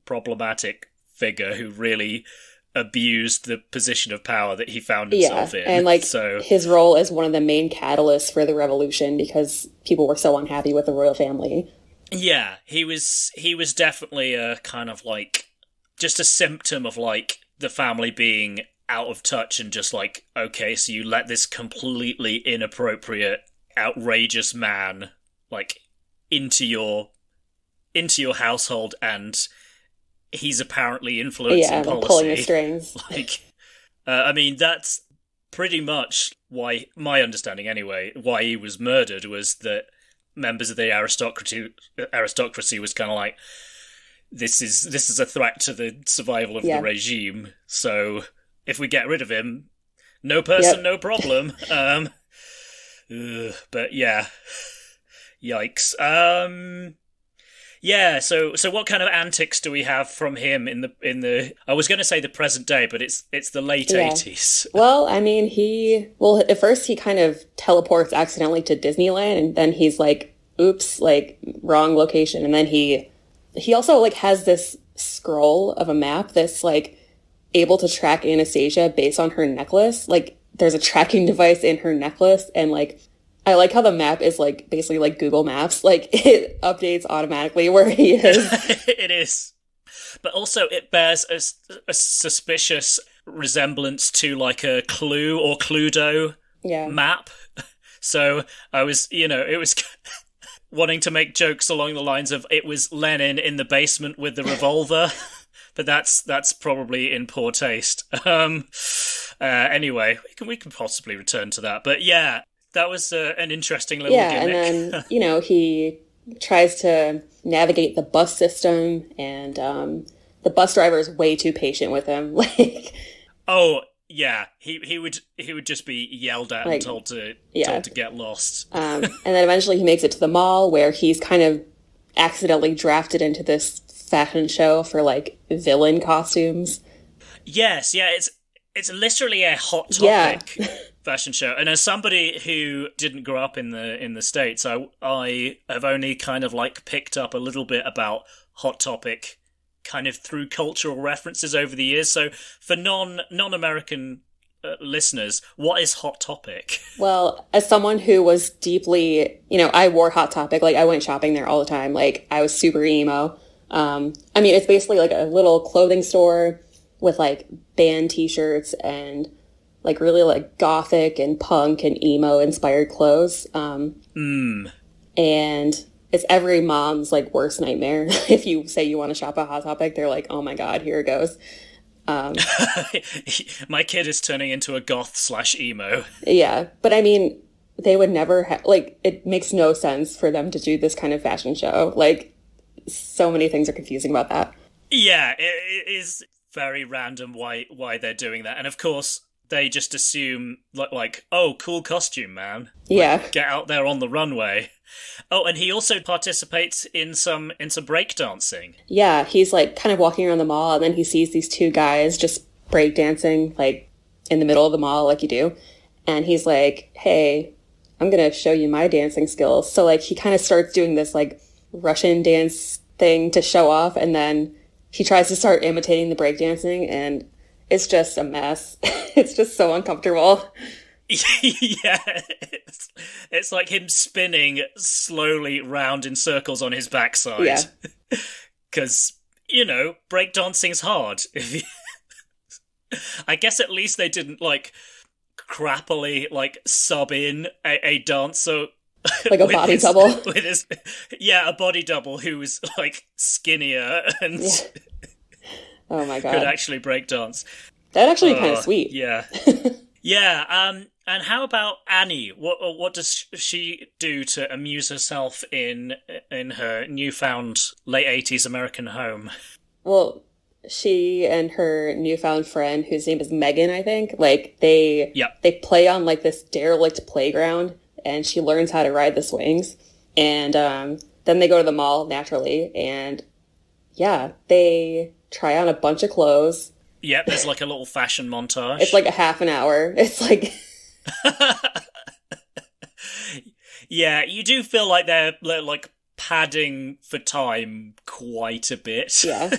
problematic figure who really abused the position of power that he found himself in.
And, like, his role as one of the main catalysts for the revolution because people were so unhappy with the royal family.
Yeah, he was definitely a kind of, like, just a symptom of, like, the family being out of touch and just like, okay, so you let this completely inappropriate, outrageous man, like, into your household, and he's apparently influencing policy.
Pulling the strings.
Like, I mean, that's pretty much why, my understanding anyway, why he was murdered was that members of the aristocracy was kind of like, this is a threat to the survival of the regime, so if we get rid of him, No person,
Yep.
no problem. But yeah, yikes. Yeah. So what kind of antics do we have from him in the? I was going to say the present day, but it's the late
Yeah.
80s.
Well, I mean, at first he kind of teleports accidentally to Disneyland, and then he's like, oops, like, wrong location. And then he also, like, has this scroll of a map that's, like, able to track Anastasia based on her necklace. Like, there's a tracking device in her necklace, and, like, I like how the map is, like, basically like Google Maps. Like, it updates automatically where he is.
It is. But also it bears a suspicious resemblance to, like, a Clue or Cluedo map. So I was, it was wanting to make jokes along the lines of it was Lenin in the basement with the revolver. But that's probably in poor taste. Anyway, we can possibly return to that. But yeah, that was an interesting little gimmick.
And then, he tries to navigate the bus system, and the bus driver is way too patient with him. Like,
oh, yeah, he would just be yelled at, like, and told to get lost.
And then eventually he makes it to the mall, where he's kind of accidentally drafted into this fashion show for, like, villain costumes.
Yes, yeah, it's literally a hot topic fashion show. And as somebody who didn't grow up in the States, I have only kind of, like, picked up a little bit about Hot Topic kind of through cultural references over the years. So for non-American listeners, what is Hot Topic?
Well, as someone who was deeply, I wore Hot Topic. Like, I went shopping there all the time. Like, I was super emo. I mean, it's basically like a little clothing store with, like, band t-shirts and, like, really, like, gothic and punk and emo inspired clothes. And it's every mom's, like, worst nightmare. If you say you want to shop at Hot Topic, they're like, oh my God, here it goes.
My kid is turning into a goth/emo.
Yeah. But I mean, they would never like, it makes no sense for them to do this kind of fashion show. Like, so many things are confusing about that.
Yeah, it is very random why they're doing that. And of course, they just assume, like, oh, cool costume, man.
Yeah.
Like, get out there on the runway. Oh, and he also participates in some breakdancing.
Yeah, he's, like, kind of walking around the mall, and then he sees these two guys just breakdancing, like, in the middle of the mall, like you do. And he's like, hey, I'm gonna show you my dancing skills. So, like, he kind of starts doing this, like, Russian dance thing to show off, and then he tries to start imitating the breakdancing, and it's just a mess. It's just so uncomfortable.
Yeah, it's like him spinning slowly round in circles on his backside.
Yeah.
Because, breakdancing's hard. I guess at least they didn't, like, crappily, like, sub in a dancer.
Like a body double?
A body double who was, like, skinnier and
oh my God.
could actually breakdance.
That'd actually be kind of sweet.
Yeah. Yeah, and how about Annie? What does she do to amuse herself in her newfound late 80s American home?
Well, she and her newfound friend, whose name is Megan, I think, like, they play on, like, this derelict playground, and she learns how to ride the swings. And then they go to the mall, naturally, and they try on a bunch of clothes.
Yep, there's, like, a little fashion montage.
It's like a half an hour. It's like...
Yeah, you do feel like they're, like, padding for time quite a bit.
Yeah.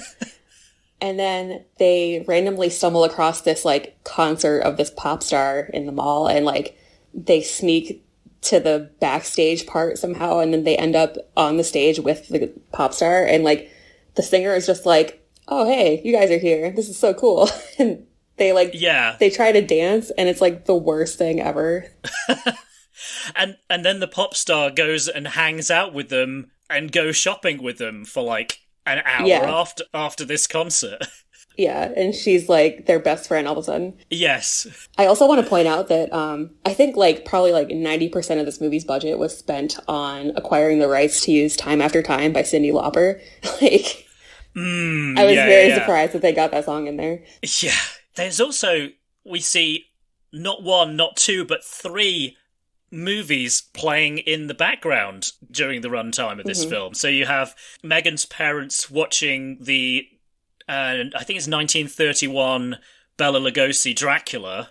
And then they randomly stumble across this, like, concert of this pop star in the mall, and, like, they sneak to the backstage part somehow, and then they end up on the stage with the pop star, and, like, the singer is just like, oh, hey, you guys are here. This is so cool. And they, like, they try to dance, and it's, like, the worst thing ever.
And then the pop star goes and hangs out with them and goes shopping with them for, like, an hour after this concert.
Yeah, and she's, like, their best friend all of a sudden.
Yes.
I also want to point out that I think, like, probably, like, 90% of this movie's budget was spent on acquiring the rights to use Time After Time by Cyndi Lauper. Like... I was very surprised that they got that song in there.
Yeah. There's also, we see not one, not two, but three movies playing in the background during the runtime of this film. So you have Megan's parents watching the, I think it's 1931 Bela Lugosi Dracula,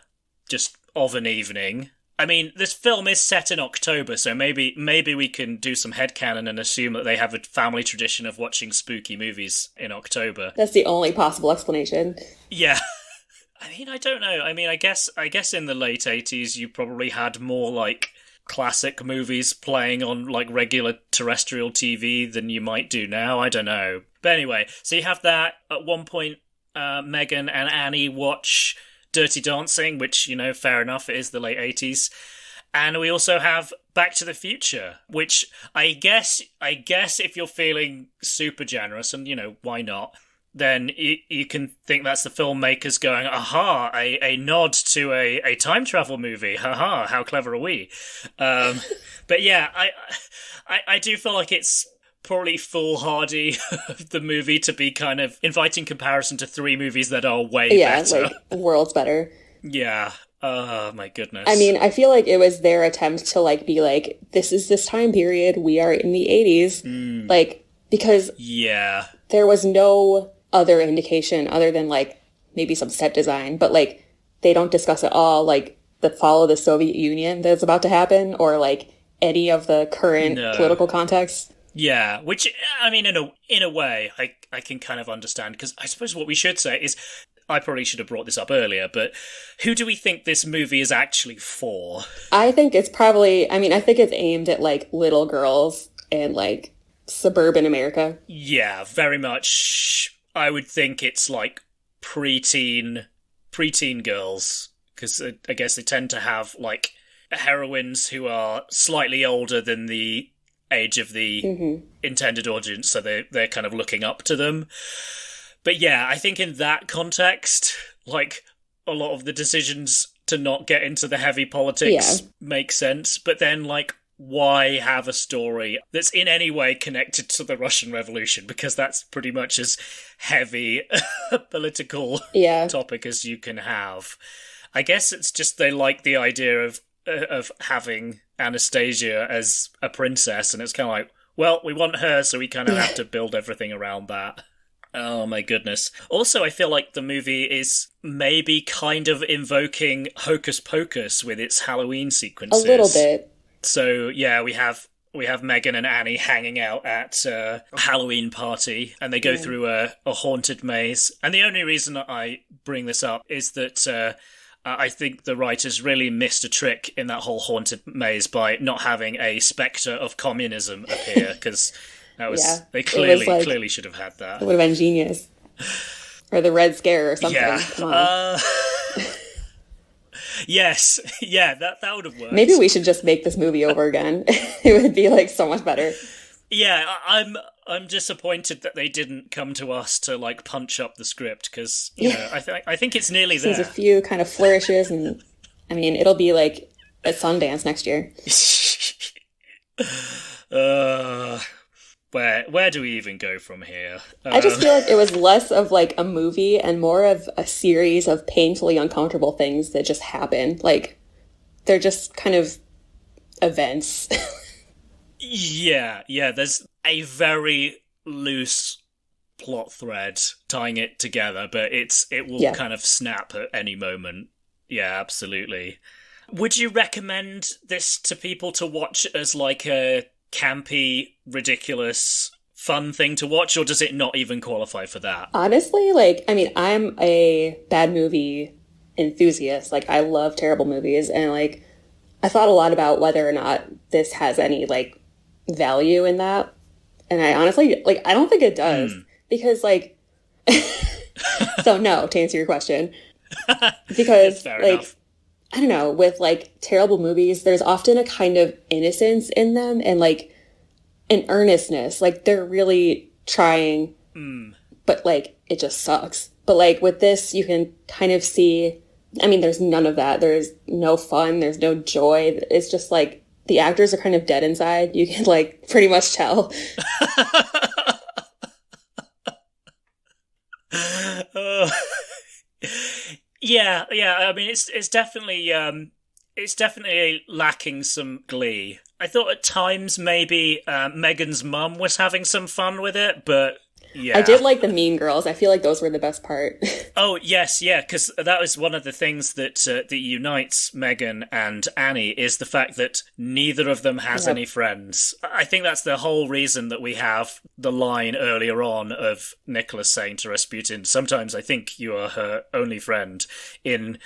just of an evening. I mean, this film is set in October, so maybe we can do some headcanon and assume that they have a family tradition of watching spooky movies in October.
That's the only possible explanation.
Yeah. I mean, I don't know. I mean, I guess in the late 80s you probably had more, like, classic movies playing on, like, regular terrestrial TV than you might do now. I don't know. But anyway, so you have that. At one point, Megan and Annie watch Dirty Dancing, which, you know, fair enough, it is the late 80s. And we also have Back to the Future, which I guess if you're feeling super generous, and, you know, why not, then you can think that's the filmmakers going, aha, a nod to a time travel movie. Haha, how clever are we? But yeah, I do feel like it's probably foolhardy of the movie to be kind of inviting comparison to three movies that are way better.
Like, worlds better.
Yeah. Oh, my goodness.
I mean, I feel like it was their attempt to, like, be like, this is this time period, we are in the 80s. Like, because there was no other indication other than, like, maybe some set design, but, like, they don't discuss at all, like, the fall of the Soviet Union that's about to happen, or, like, any of the current political context.
Yeah, which, I mean, in a way, I can kind of understand, because I suppose what we should say is, I probably should have brought this up earlier, but who do we think this movie is actually for?
I think it's probably, I think it's aimed at, like, little girls and, like, suburban America.
Yeah, very much. I would think it's, like, preteen girls, because I guess they tend to have, like, heroines who are slightly older than the age of the intended audience, so they're kind of looking up to them. But yeah, I think in that context, like, a lot of the decisions to not get into the heavy politics make sense. But then, like, why have a story that's in any way connected to the Russian Revolution? Because that's pretty much as heavy a political topic as you can have. I guess it's just they like the idea of having Anastasia as a princess, and it's kind of like, well, we want her, so we kind of have to build everything around that. Oh my goodness. Also, I feel like the movie is maybe kind of invoking Hocus Pocus with its Halloween sequences.
A little bit.
So, yeah, we have Megan and Annie hanging out at a Halloween party, and they go through a haunted maze. And the only reason I bring this up is that I think the writers really missed a trick in that whole haunted maze by not having a spectre of communism appear, because that was they clearly should have had that.
It would have been genius. Or the Red Scare or something.
Yeah.
Come on.
Yes, yeah, that would have worked.
Maybe we should just make this movie over again. It would be, like, so much better.
Yeah, I'm disappointed that they didn't come to us to, like, punch up the script, because, you know, I think it's nearly there.
There's a few kind of flourishes, and, I mean, it'll be, like, at Sundance next year.
Where do we even go from here?
I just feel like it was less of, like, a movie and more of a series of painfully uncomfortable things that just happen. Like, they're just kind of events.
Yeah, there's a very loose plot thread tying it together, but it will kind of snap at any moment. Yeah, absolutely. Would you recommend this to people to watch as, like, a campy, ridiculous, fun thing to watch, or does it not even qualify for that?
Honestly, like, I mean, I'm a bad movie enthusiast. Like, I love terrible movies, and, like, I thought a lot about whether or not this has any, like, value in that. And I honestly, like, I don't think it does. Because, like, so no, to answer your question. Because, like, enough. I don't know, with, like, terrible movies, there's often a kind of innocence in them and, like, an earnestness. Like, they're really trying, but, like, it just sucks. But, like, with this, you can kind of see, I mean, there's none of that. There's no fun. There's no joy. It's just, like, the actors are kind of dead inside. You can, like, pretty much tell.
Yeah, yeah. I mean, it's definitely lacking some glee. I thought at times maybe Megan's mum was having some fun with it, but yeah.
I did like the Mean Girls. I feel like those were the best part.
Oh, yes, yeah, because that was one of the things that unites Megan and Annie is the fact that neither of them has any friends. I think that's the whole reason that we have the line earlier on of Nicholas saying to Rasputin, sometimes I think you are her only friend, and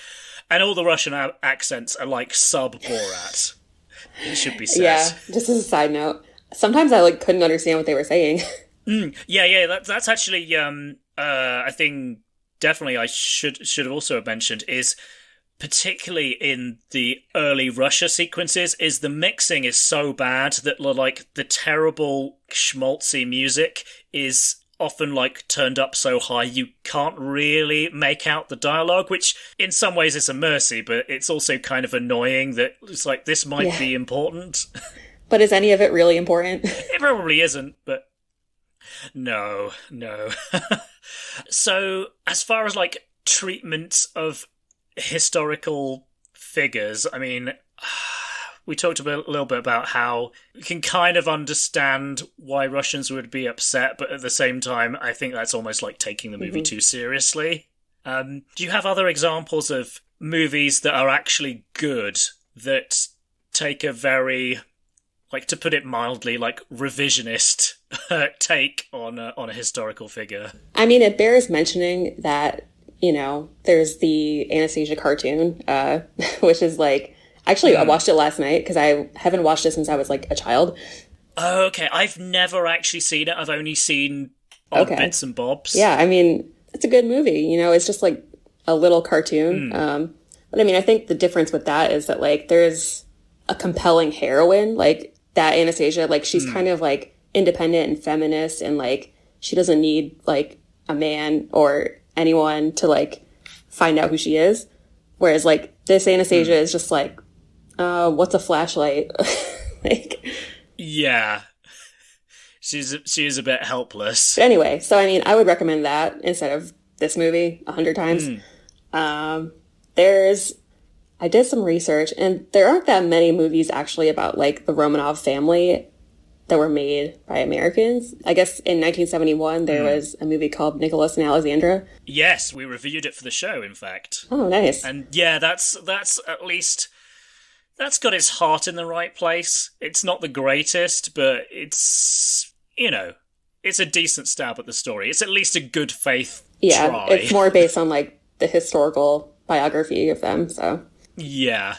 all the Russian accents are like sub-Borat. It should be said.
Yeah, just as a side note. Sometimes I couldn't understand what they were saying.
Yeah. That's actually a thing. Definitely, I should have also mentioned is particularly in the early Russia sequences is the mixing is so bad that like the terrible schmaltzy music is often like turned up so high you can't really make out the dialogue, which in some ways is a mercy, but it's also kind of annoying that it's like this might be important.
But is any of it really important?
It probably isn't, but no. So, as far as like treatment of historical figures, I mean, we talked a little bit about how we can kind of understand why Russians would be upset, but at the same time, I think that's almost like taking the movie too seriously. Do you have other examples of movies that are actually good that take a very, like to put it mildly, like revisionist take on a historical figure? I
mean, it bears mentioning that, there's the Anastasia cartoon, which is like, actually, I watched it last night because I haven't watched it since I was like a child.
Oh, okay. I've never actually seen it. I've only seen odd bits and bobs.
Yeah, I mean, it's a good movie. It's just like a little cartoon. But I mean, I think the difference with that is that like there's a compelling heroine, like that Anastasia, like she's kind of like independent and feminist, and like she doesn't need like a man or anyone to like find out who she is. Whereas like this Anastasia is just like, what's a flashlight? Like,
yeah, she is a bit helpless.
But anyway, so I mean, I would recommend that instead of this movie 100 times. I did some research, and there aren't that many movies actually about like the Romanov family that were made by Americans. I guess in 1971 there was a movie called Nicholas and Alexandra.
Yes, we reviewed it for the show, in fact.
Oh, nice.
And yeah, that's at least that's got its heart in the right place. It's not the greatest, but it's it's a decent stab at the story. It's at least a good faith try.
It's more based on like the historical biography of them. So
yeah.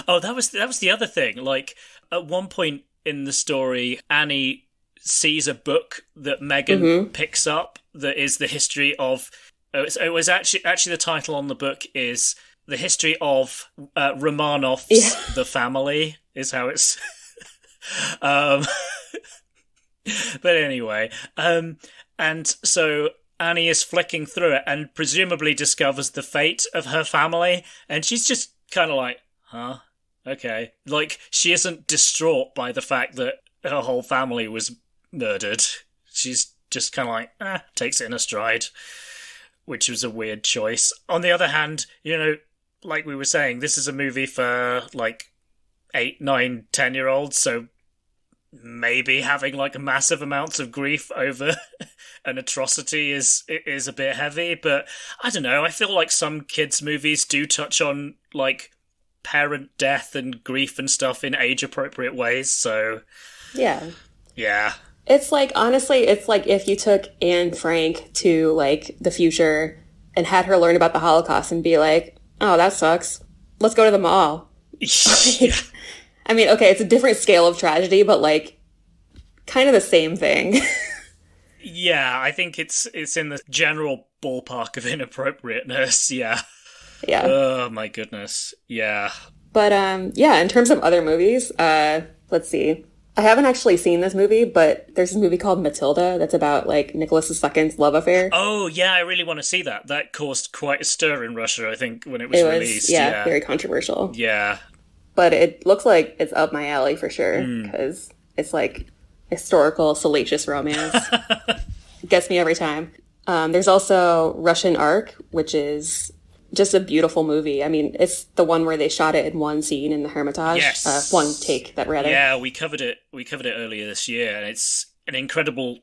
Oh, that was the other thing. Like at one point in the story, Annie sees a book that Megan picks up that is the history of. It was actually the title on the book is The History of Romanov's The Family is how it's. But anyway, and so Annie is flicking through it and presumably discovers the fate of her family, and she's just kind of like, huh? Okay. Like, she isn't distraught by the fact that her whole family was murdered. She's just kind of like, takes it in a stride, which was a weird choice. On the other hand, like we were saying, this is a movie for, like, 8, 9, 10-year-olds, so maybe having, like, massive amounts of grief over an atrocity is a bit heavy, but I don't know, I feel like some kids' movies do touch on, like, parent death and grief and stuff in age-appropriate ways, so... Yeah. It's
like, honestly, it's like if you took Anne Frank to, like, the future and had her learn about the Holocaust and be like, oh, that sucks. Let's go to the mall.
Yeah.
I mean, okay, it's a different scale of tragedy, but, like, kind of the same thing.
Yeah, I think it's in the general ballpark of inappropriateness, yeah.
Yeah.
Oh, my goodness. Yeah.
But, in terms of other movies, let's see. I haven't actually seen this movie, but there's this movie called Matilda that's about, like, Nicholas II's love affair.
Oh, yeah, I really want to see that. That caused quite a stir in Russia, I think, when it was released.
Yeah, very controversial.
Yeah.
But it looks like it's up my alley for sure, because it's, like, historical, salacious romance. Gets me every time. There's also Russian Ark, which is just a beautiful movie. I mean, it's the one where they shot it in one scene in the Hermitage.
Yes.
One take, that rather.
Yeah, we covered it earlier this year, and it's an incredible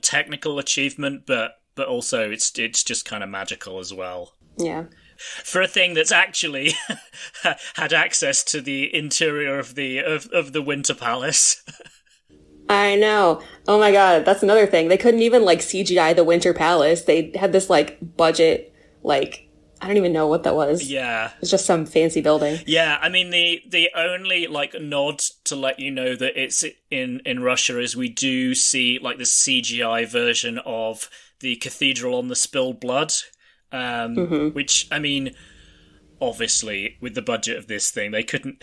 technical achievement, but also it's just kind of magical as well.
Yeah.
For a thing that's actually had access to the interior of the Winter Palace.
I know. Oh my god, that's another thing. They couldn't even like CGI the Winter Palace. They had this like budget, like I don't even know what that was.
Yeah.
It's just some fancy building.
Yeah, I mean the only like nod to let you know that it's in Russia is we do see like the CGI version of the Cathedral on the Spilled Blood. Which, I mean, obviously, with the budget of this thing, they couldn't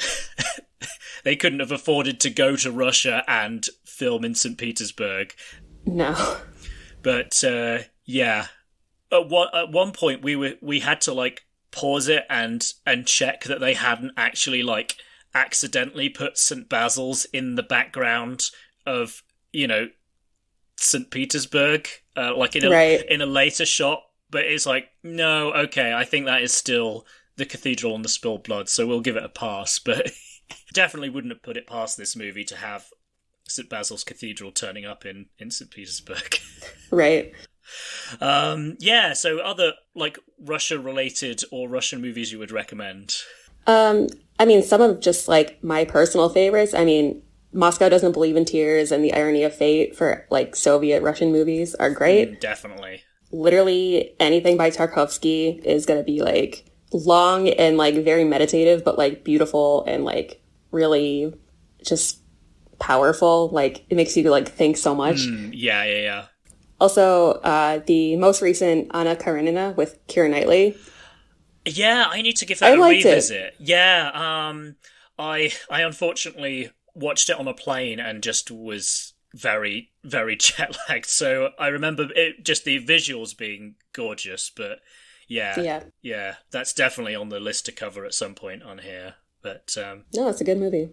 have afforded to go to Russia and film in St. Petersburg.
No.
But, yeah. At one point, we had to, like, pause it and check that they hadn't actually, like, accidentally put St. Basil's in the background of, St. Petersburg, like in a later shot. But it's like, no, okay, I think that is still the Cathedral on the Spilled Blood, so we'll give it a pass. But definitely wouldn't have put it past this movie to have St. Basil's Cathedral turning up in St. Petersburg.
Right.
Yeah, so other, like, Russia-related or Russian movies you would recommend?
I mean, some of just, like, my personal favorites. I mean, Moscow Doesn't Believe in Tears and The Irony of Fate for, like, Soviet Russian movies are great.
Definitely.
Literally anything by Tarkovsky is going to be like long and like very meditative, but like beautiful and like really just powerful. Like it makes you like think so much.
Yeah.
Also, the most recent Anna Karenina with Keira Knightley.
Yeah, I need to give that a revisit. Yeah, I unfortunately watched it on a plane and just was very, very jet-lagged, so I remember it, just the visuals being gorgeous, but yeah, that's definitely on the list to cover at some point on here. But
no, it's a good movie.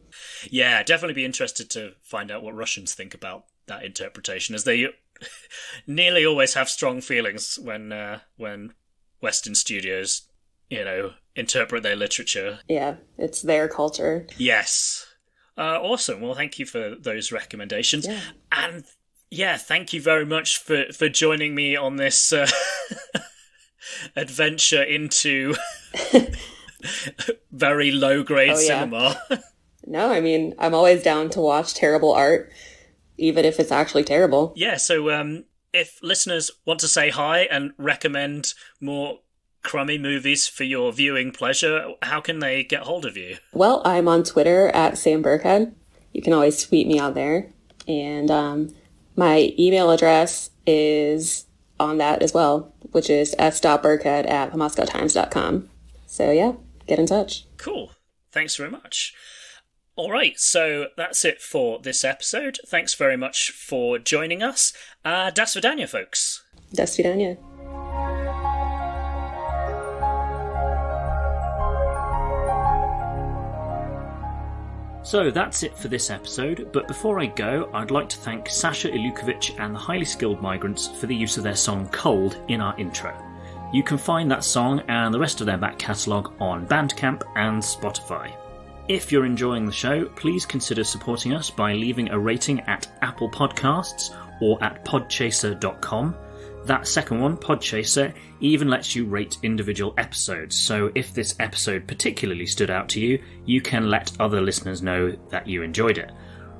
Yeah, definitely be interested to find out what Russians think about that interpretation, as they nearly always have strong feelings when Western studios, interpret their literature.
Yeah, it's their culture.
Yes. Awesome. Well, thank you for those recommendations.
Yeah.
And yeah, thank you very much for joining me on this adventure into very low-grade cinema.
No, I mean, I'm always down to watch terrible art, even if it's actually terrible.
Yeah, so if listeners want to say hi and recommend more crummy movies for your viewing pleasure, how can they get hold of you?
Well, I'm on Twitter at Sam Berkhead. You can always tweet me out there. And my email address is on that as well, which is s.berkhead@themoscowtimes.com. So yeah, get in touch.
Cool. Thanks very much. All right, so that's it for this episode. Thanks very much for joining us. Das Vidania, folks.
Das Vidania.
So that's it for this episode, but before I go, I'd like to thank Sasha Ilukovich and the Highly Skilled Migrants for the use of their song Cold in our intro. You can find that song and the rest of their back catalogue on Bandcamp and Spotify. If you're enjoying the show, please consider supporting us by leaving a rating at Apple Podcasts or at podchaser.com. That second one, Podchaser, even lets you rate individual episodes, so if this episode particularly stood out to you, you can let other listeners know that you enjoyed it.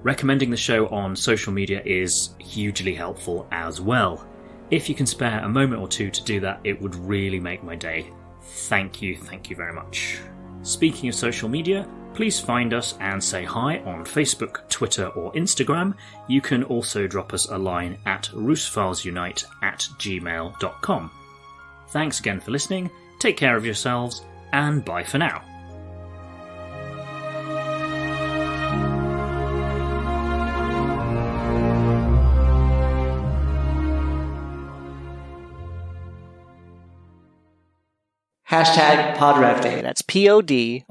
Recommending the show on social media is hugely helpful as well. If you can spare a moment or two to do that, it would really make my day. Thank you very much. Speaking of social media, please find us and say hi on Facebook, Twitter or Instagram. You can also drop us a line at roosefilsunite@gmail.com. Thanks again for listening, take care of yourselves, and bye for now.
#PodRevDay. That's PODREVDAY.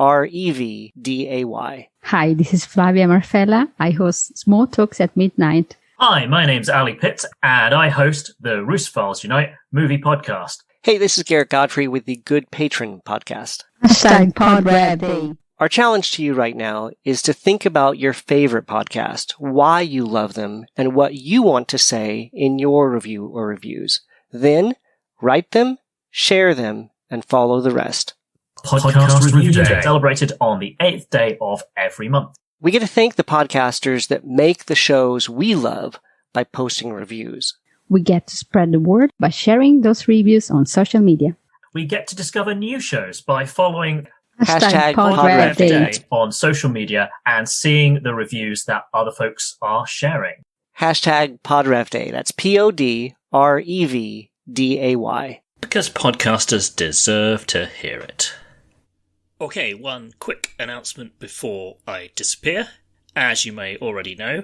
Hi, this is Flavia Marfella. I host Small Talks at Midnight.
Hi, my name's Ali Pitt, and I host the Roosevelt Unite movie podcast.
Hey, this is Garrett Godfrey with the Good Patron podcast.
#PodRevD.
Our challenge to you right now is to think about your favorite podcast, why you love them, and what you want to say in your review or reviews. Then, write them, share them, and follow the rest.
Podcast Review Day, celebrated on the 8th day of every month.
We get to thank the podcasters that make the shows we love by posting reviews.
We get to spread the word by sharing those reviews on social media.
We get to discover new shows by following
#PodRevD
on social media and seeing the reviews that other folks are sharing.
#PodRevDay. That's PodRevDay.
Because podcasters deserve to hear it. Okay, one quick announcement before I disappear. As you may already know,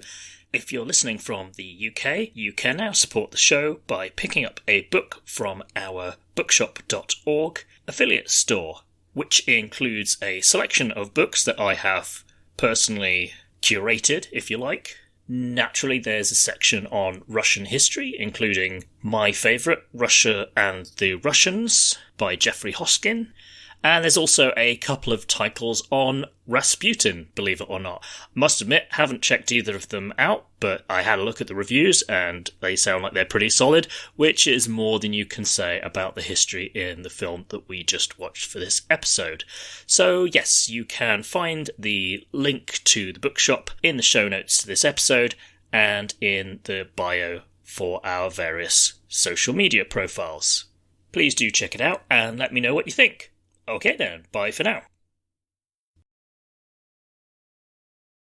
if you're listening from the UK, you can now support the show by picking up a book from our bookshop.org affiliate store, which includes a selection of books that I have personally curated, if you like. Naturally, there's a section on Russian history, including my favourite, Russia and the Russians, by Jeffrey Hoskin. And there's also a couple of titles on Rasputin, believe it or not. Must admit, haven't checked either of them out, but I had a look at the reviews and they sound like they're pretty solid, which is more than you can say about the history in the film that we just watched for this episode. So yes, you can find the link to the bookshop in the show notes to this episode and in the bio for our various social media profiles. Please do check it out and let me know what you think. Okay then, bye for now.